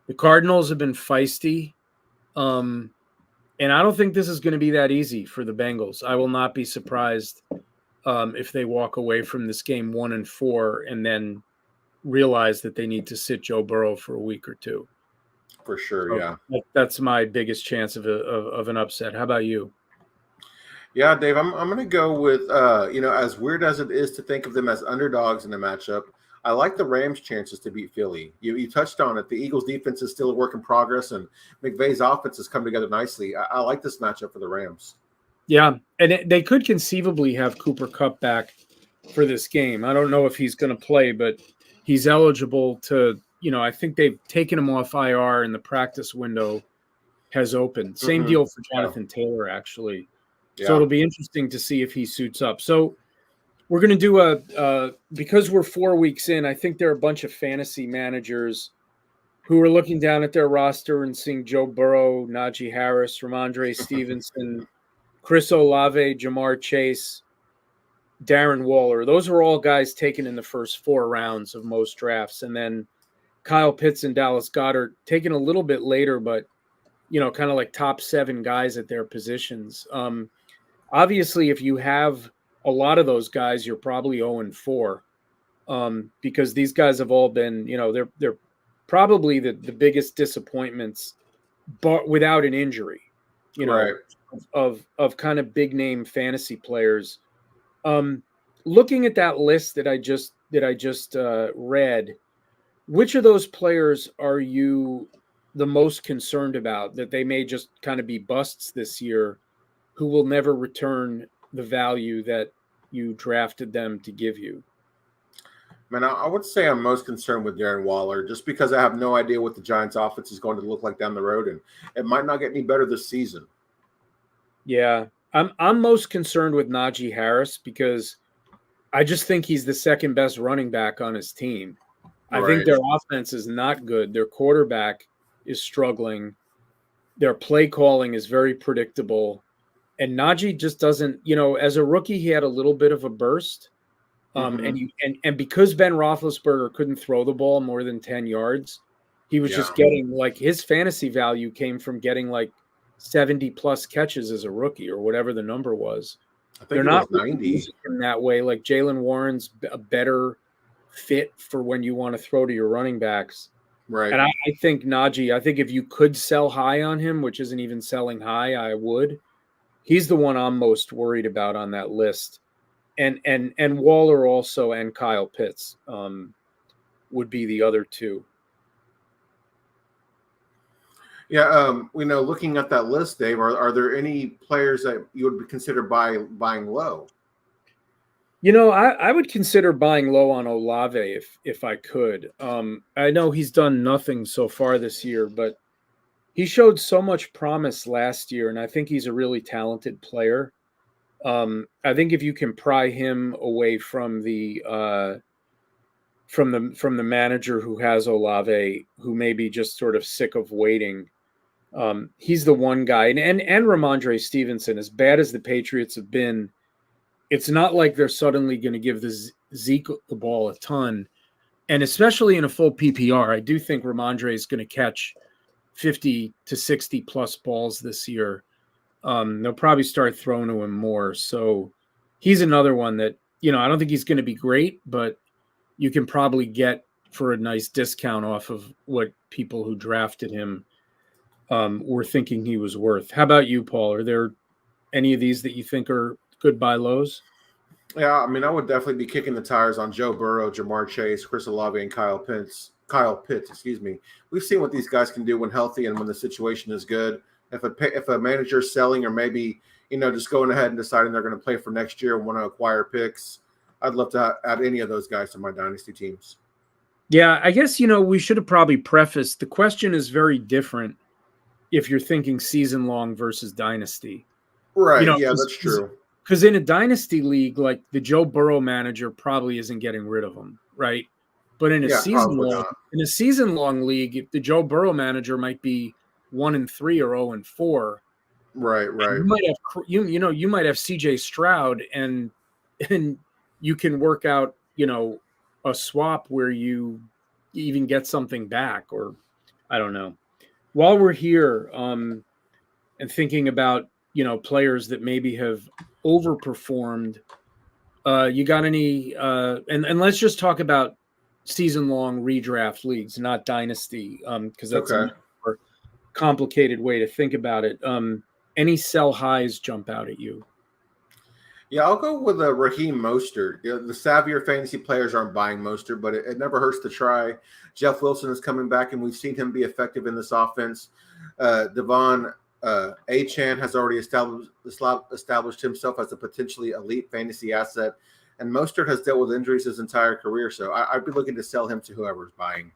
The Cardinals have been feisty, and I don't think this is going to be that easy for the Bengals. I will not be surprised if they walk away from this game 1-4 and then realize that they need to sit Joe Burrow for a week or two. For sure, So yeah. That's my biggest chance of an upset. How about you? Yeah, Dave, I'm going to go with, as weird as it is to think of them as underdogs in the matchup, I like the Rams' chances to beat Philly. You touched on it. The Eagles' defense is still a work in progress, and McVay's offense has come together nicely. I like this matchup for the Rams. Yeah, and they could conceivably have Cooper Kupp back for this game. I don't know if he's going to play, but he's eligible to, I think they've taken him off IR and the practice window has opened. Same deal for Jonathan Taylor, actually. Yeah. So it'll be interesting to see if he suits up. So we're going to do because we're 4 weeks in, I think there are a bunch of fantasy managers who are looking down at their roster and seeing Joe Burrow, Najee Harris, Ramondre Stevenson, Chris Olave, Jamar Chase, Darren Waller. Those are all guys taken in the first 4 rounds of most drafts. And then Kyle Pitts and Dallas Goedert taken a little bit later, but, kind of like top 7 guys at their positions. Obviously, if you have a lot of those guys, you're probably 0-4 because these guys have all been, they're probably the biggest disappointments, but without an injury, Right. of kind of big name fantasy players. Looking at that list that I just read, which of those players are you the most concerned about that they may just kind of be busts this year, who will never return the value that you drafted them to give you? Man, I would say I'm most concerned with Darren Waller just because I have no idea what the Giants' offense is going to look like down the road, and it might not get any better this season. Yeah, I'm most concerned with Najee Harris because I just think he's the second best running back on his team. I think their offense is not good. Their quarterback is struggling. Their play calling is very predictable. And Najee just doesn't, as a rookie, he had a little bit of a burst. And because Ben Roethlisberger couldn't throw the ball more than 10 yards, he was just getting his fantasy value came from getting 70 plus catches as a rookie or whatever the number was. I think they're not 90 in that way. Like Jalen Warren's a better fit for when you want to throw to your running backs. Right. And I think Najee, if you could sell high on him, which isn't even selling high, I would. He's the one I'm most worried about on that list. And Waller also and Kyle Pitts would be the other two. Yeah, looking at that list, Dave, are there any players that you would consider buying low? I would consider buying low on Olave if I could. I know he's done nothing so far this year, but he showed so much promise last year, and I think he's a really talented player. I think if you can pry him away from the manager who has Olave, who may be just sort of sick of waiting, he's the one guy. And Ramondre Stevenson, as bad as the Patriots have been, it's not like they're suddenly going to give Zeke the ball a ton. And especially in a full PPR, I do think Ramondre is going to catch 50 to 60 plus balls this year. They'll probably start throwing to him more. So he's another one that, I don't think he's going to be great, but you can probably get for a nice discount off of what people who drafted him were thinking he was worth. How about you, Paul? Are there any of these that you think are good buy lows? Yeah, I mean, I would definitely be kicking the tires on Joe Burrow, Jamar Chase, Chris Olave, and Kyle Pitts. We've seen what these guys can do when healthy and when the situation is good. If a manager's selling or maybe just going ahead and deciding they're going to play for next year and want to acquire picks, I'd love to add any of those guys to my dynasty teams. Yeah, I guess we should have probably prefaced the question is very different if you're thinking season long versus dynasty. Right. Yeah, that's true. Because in a dynasty league, like the Joe Burrow manager probably isn't getting rid of him, right? But in a season long league, if the Joe Burrow manager might be 1-3 or 0-4. Right. You might have CJ Stroud and you can work out, a swap where you even get something back, or I don't know. While we're here and thinking about, players that maybe have overperformed, you got any and let's just talk about season long redraft leagues, not dynasty, because that's a more complicated way to think about it. Any sell highs jump out at you? Yeah, I'll go with Raheem Mostert. The savvier fantasy players aren't buying Mostert, but it never hurts to try. Jeff Wilson is coming back, and we've seen him be effective in this offense. Devon Achane has already established himself as a potentially elite fantasy asset, and Mostert has dealt with injuries his entire career, so I'd be looking to sell him to whoever's buying.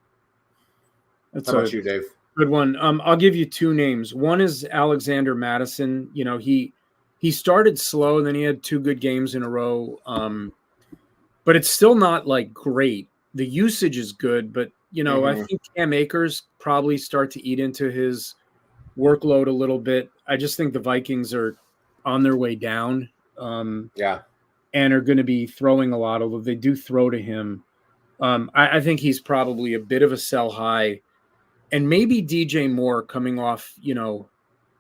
How about you, Dave? Good one. I'll give you two names. One is Alexander Madison. He started slow, and then he had two good games in a row. But it's still not like great. The usage is good, but I think Cam Akers probably start to eat into his workload a little bit. I just think the Vikings are on their way down. And are going to be throwing a lot, although they do throw to him. I think he's probably a bit of a sell high, and maybe DJ Moore coming off,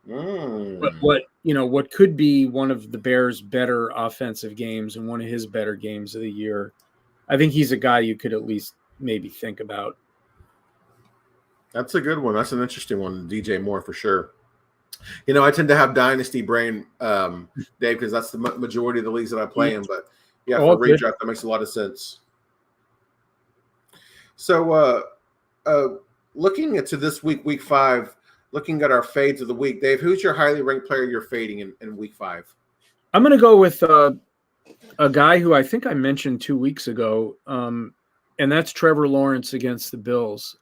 what could be one of the Bears' better offensive games and one of his better games of the year. I think he's a guy you could at least maybe think about. That's a good one. That's an interesting one, DJ Moore for sure. I tend to have dynasty brain, Dave, because that's the majority of the leagues that I play in. But yeah, for redraft, that makes a lot of sense. So, looking into this week 5, looking at our fades of the week, Dave, who's your highly ranked player you're fading in week 5? I'm going to go with a guy who I think I mentioned 2 weeks ago, and that's Trevor Lawrence against the Bills.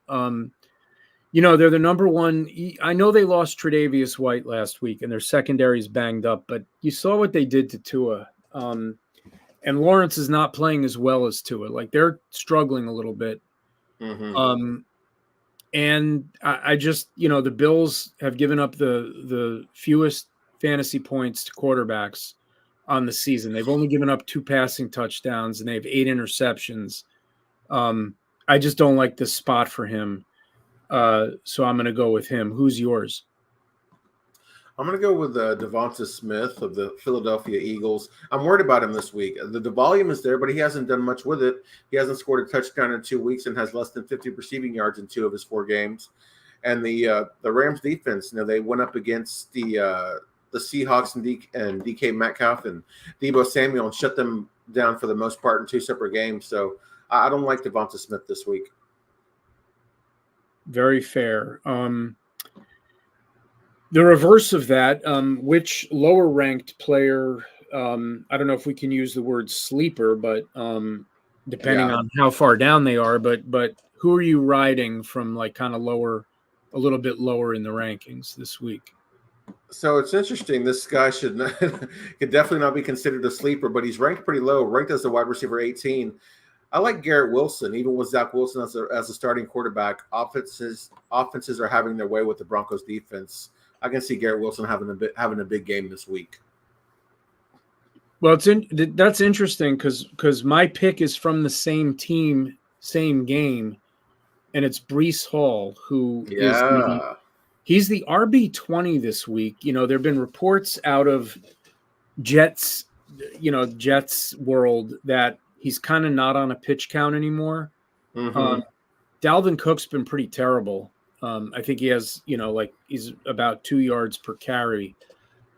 They're the number one. I know they lost Tre'Davious White last week, and their secondary's banged up, but you saw what they did to Tua. And Lawrence is not playing as well as Tua. Like, they're struggling a little bit. And I just, the Bills have given up the fewest fantasy points to quarterbacks on the season. They've only given up 2 passing touchdowns, and they have 8 interceptions. I just don't like this spot for him. So I'm going to go with him. Who's yours? I'm going to go with Devonta Smith of the Philadelphia Eagles. I'm worried about him this week. The volume is there, but he hasn't done much with it. He hasn't scored a touchdown in 2 weeks and has less than 50 receiving yards in 2 of his 4 games. And the Rams defense, they went up against the Seahawks and DK Metcalf and Deebo Samuel and shut them down for the most part in 2 separate games. So I don't like Devonta Smith this week. Very fair. The reverse of that, which lower ranked player, I don't know if we can use the word sleeper, but depending on how far down they are, but who are you riding from like kind of lower, a little bit lower in the rankings this week? So it's interesting. This guy should not, could definitely not be considered a sleeper, but he's ranked pretty low, ranked as a wide receiver 18. I like Garrett Wilson, even with Zach Wilson as a starting quarterback. Offenses are having their way with the Broncos defense. I can see Garrett Wilson having a big game this week. Well, that's interesting because my pick is from the same team, same game, and it's Breece Hall, who is he's the RB20 this week. You know, there have been reports out of Jets world that he's kind of not on a pitch count anymore. Mm-hmm. Dalvin Cook's been pretty terrible. I think he has, he's about 2 yards per carry.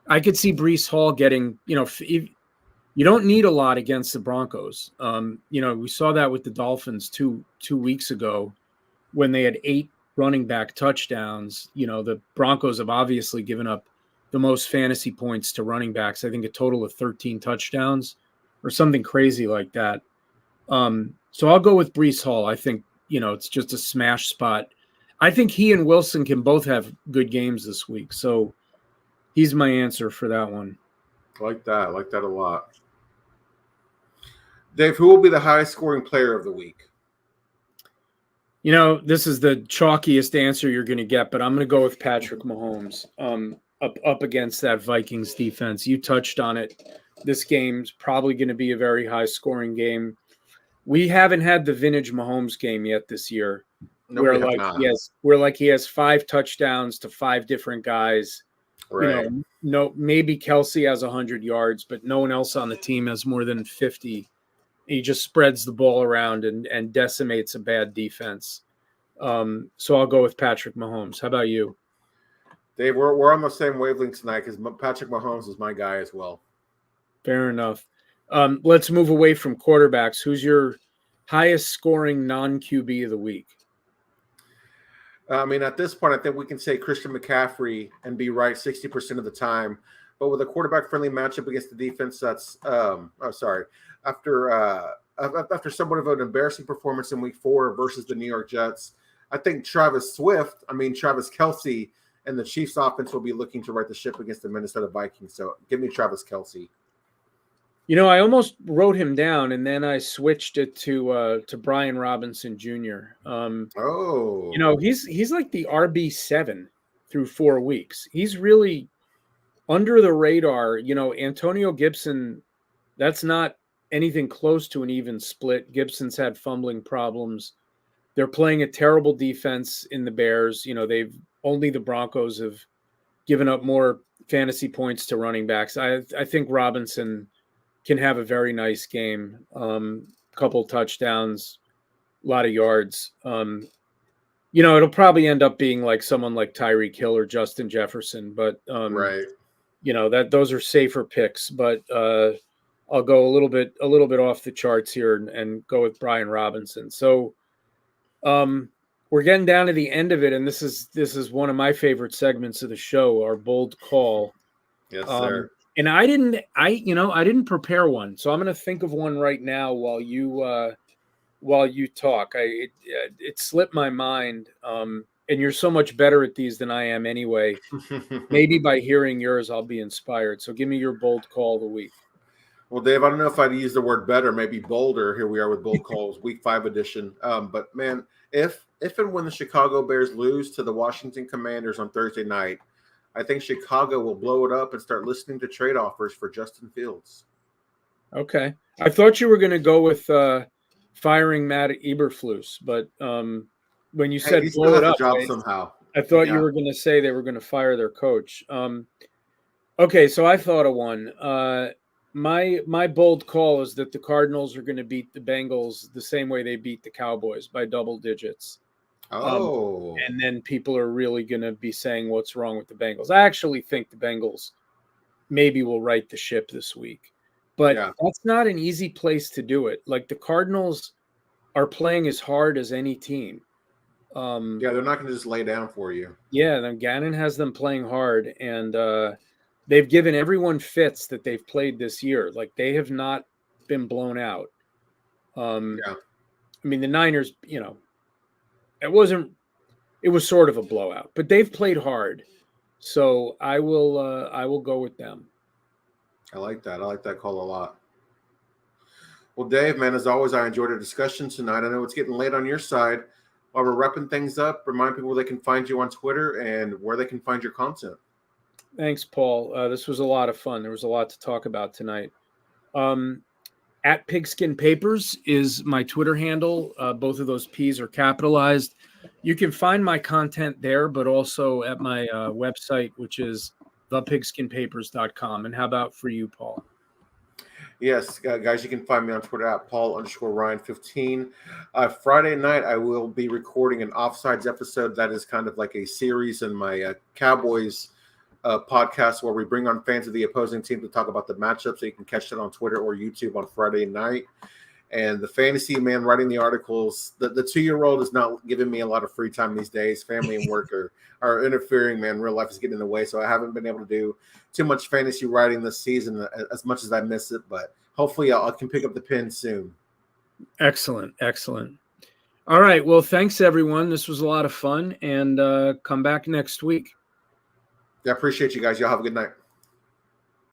I could see Breece Hall getting, if you don't need a lot against the Broncos. We saw that with the Dolphins two weeks ago when they had 8 running back touchdowns. The Broncos have obviously given up the most fantasy points to running backs. I think a total of 13 touchdowns or something crazy like that. So I'll go with Breece Hall. I think, it's just a smash spot. I think he and Wilson can both have good games this week. So he's my answer for that one. I like that a lot. Dave, who will be the highest scoring player of the week? This is the chalkiest answer you're going to get, but I'm going to go with Patrick Mahomes up against that Vikings defense. You touched on it. This game's probably going to be a very high-scoring game. We haven't had the vintage Mahomes game yet this year, where he has 5 touchdowns to 5 different guys. Right. Maybe Kelsey has 100 yards, but no one else on the team has more than 50. He just spreads the ball around and decimates a bad defense. So I'll go with Patrick Mahomes. How about you? Dave, we're on the same wavelength tonight because Patrick Mahomes is my guy as well. Fair enough. Let's move away from quarterbacks. Who's your highest scoring non-QB of the week? I mean, at this point, I think we can say Christian McCaffrey and be right 60% of the time. But with a quarterback-friendly matchup against the defense, that's after somewhat of an embarrassing performance in Week 4 versus the New York Jets, I think Travis Kelce and the Chiefs' offense will be looking to right the ship against the Minnesota Vikings. So give me Travis Kelce. I almost wrote him down, and then I switched it to Brian Robinson Jr. He's like the RB7 through 4 weeks. He's really under the radar. Antonio Gibson, that's not anything close to an even split. Gibson's had fumbling problems. They're playing a terrible defense in the Bears. Only the Broncos have given up more fantasy points to running backs. I think Robinson can have a very nice game. Couple touchdowns, a lot of yards. It'll probably end up being like someone like Tyreek Hill or Justin Jefferson, but right. Those are safer picks. But I'll go a little bit off the charts here and go with Brian Robinson. So we're getting down to the end of it, and this is one of my favorite segments of the show, our bold call. Yes, sir. And I didn't prepare one, so I'm going to think of one right now while you talk. It slipped my mind, and you're so much better at these than I am anyway. Maybe by hearing yours, I'll be inspired. So give me your bold call of the week. Well, Dave, I don't know if I'd use the word better, maybe bolder. Here we are with bold calls, Week 5 edition. But man, if and when the Chicago Bears lose to the Washington Commanders on Thursday night, I think Chicago will blow it up and start listening to trade offers for Justin Fields. Okay. I thought you were going to go with firing Matt Eberflus, but when you said blow it up, somehow. I thought you were going to say they were going to fire their coach. Okay, so I thought of one. My bold call is that the Cardinals are going to beat the Bengals the same way they beat the Cowboys, by double digits. And then people are really going to be saying what's wrong with the Bengals. I actually think the Bengals maybe will right the ship this week. But that's not an easy place to do it. Like, the Cardinals are playing as hard as any team. Yeah, they're not going to just lay down for you. Yeah, then Gannon has them playing hard, and they've given everyone fits that they've played this year. Like, they have not been blown out. Yeah. I mean, the Niners, it was sort of a blowout, but they've played hard. So I will go with them. I like that. I like that call a lot. Well, Dave, man, as always, I enjoyed our discussion tonight. I know it's getting late on your side. While we're wrapping things up, remind people where they can find you on Twitter and where they can find your content. Thanks, Paul. This was a lot of fun. There was a lot to talk about tonight. At PigSkinPapers is my Twitter handle. Both of those P's are capitalized. You can find my content there, but also at my website, which is thepigskinpapers.com. And how about for you, Paul? Yes, guys, you can find me on Twitter at Paul_Ryan15. Friday night, I will be recording an Offsides episode that is kind of like a series in my Cowboys podcast where we bring on fans of the opposing team to talk about the matchup. So you can catch that on Twitter or YouTube on Friday night. And the fantasy man writing the articles, the 2-year-old is not giving me a lot of free time these days. Family and work are interfering, man. Real life is getting in the way. So I haven't been able to do too much fantasy writing this season as much as I miss it. But hopefully I can pick up the pen soon. Excellent. All right. Well, thanks, everyone. This was a lot of fun. And come back next week. I appreciate you guys. Y'all have a good night.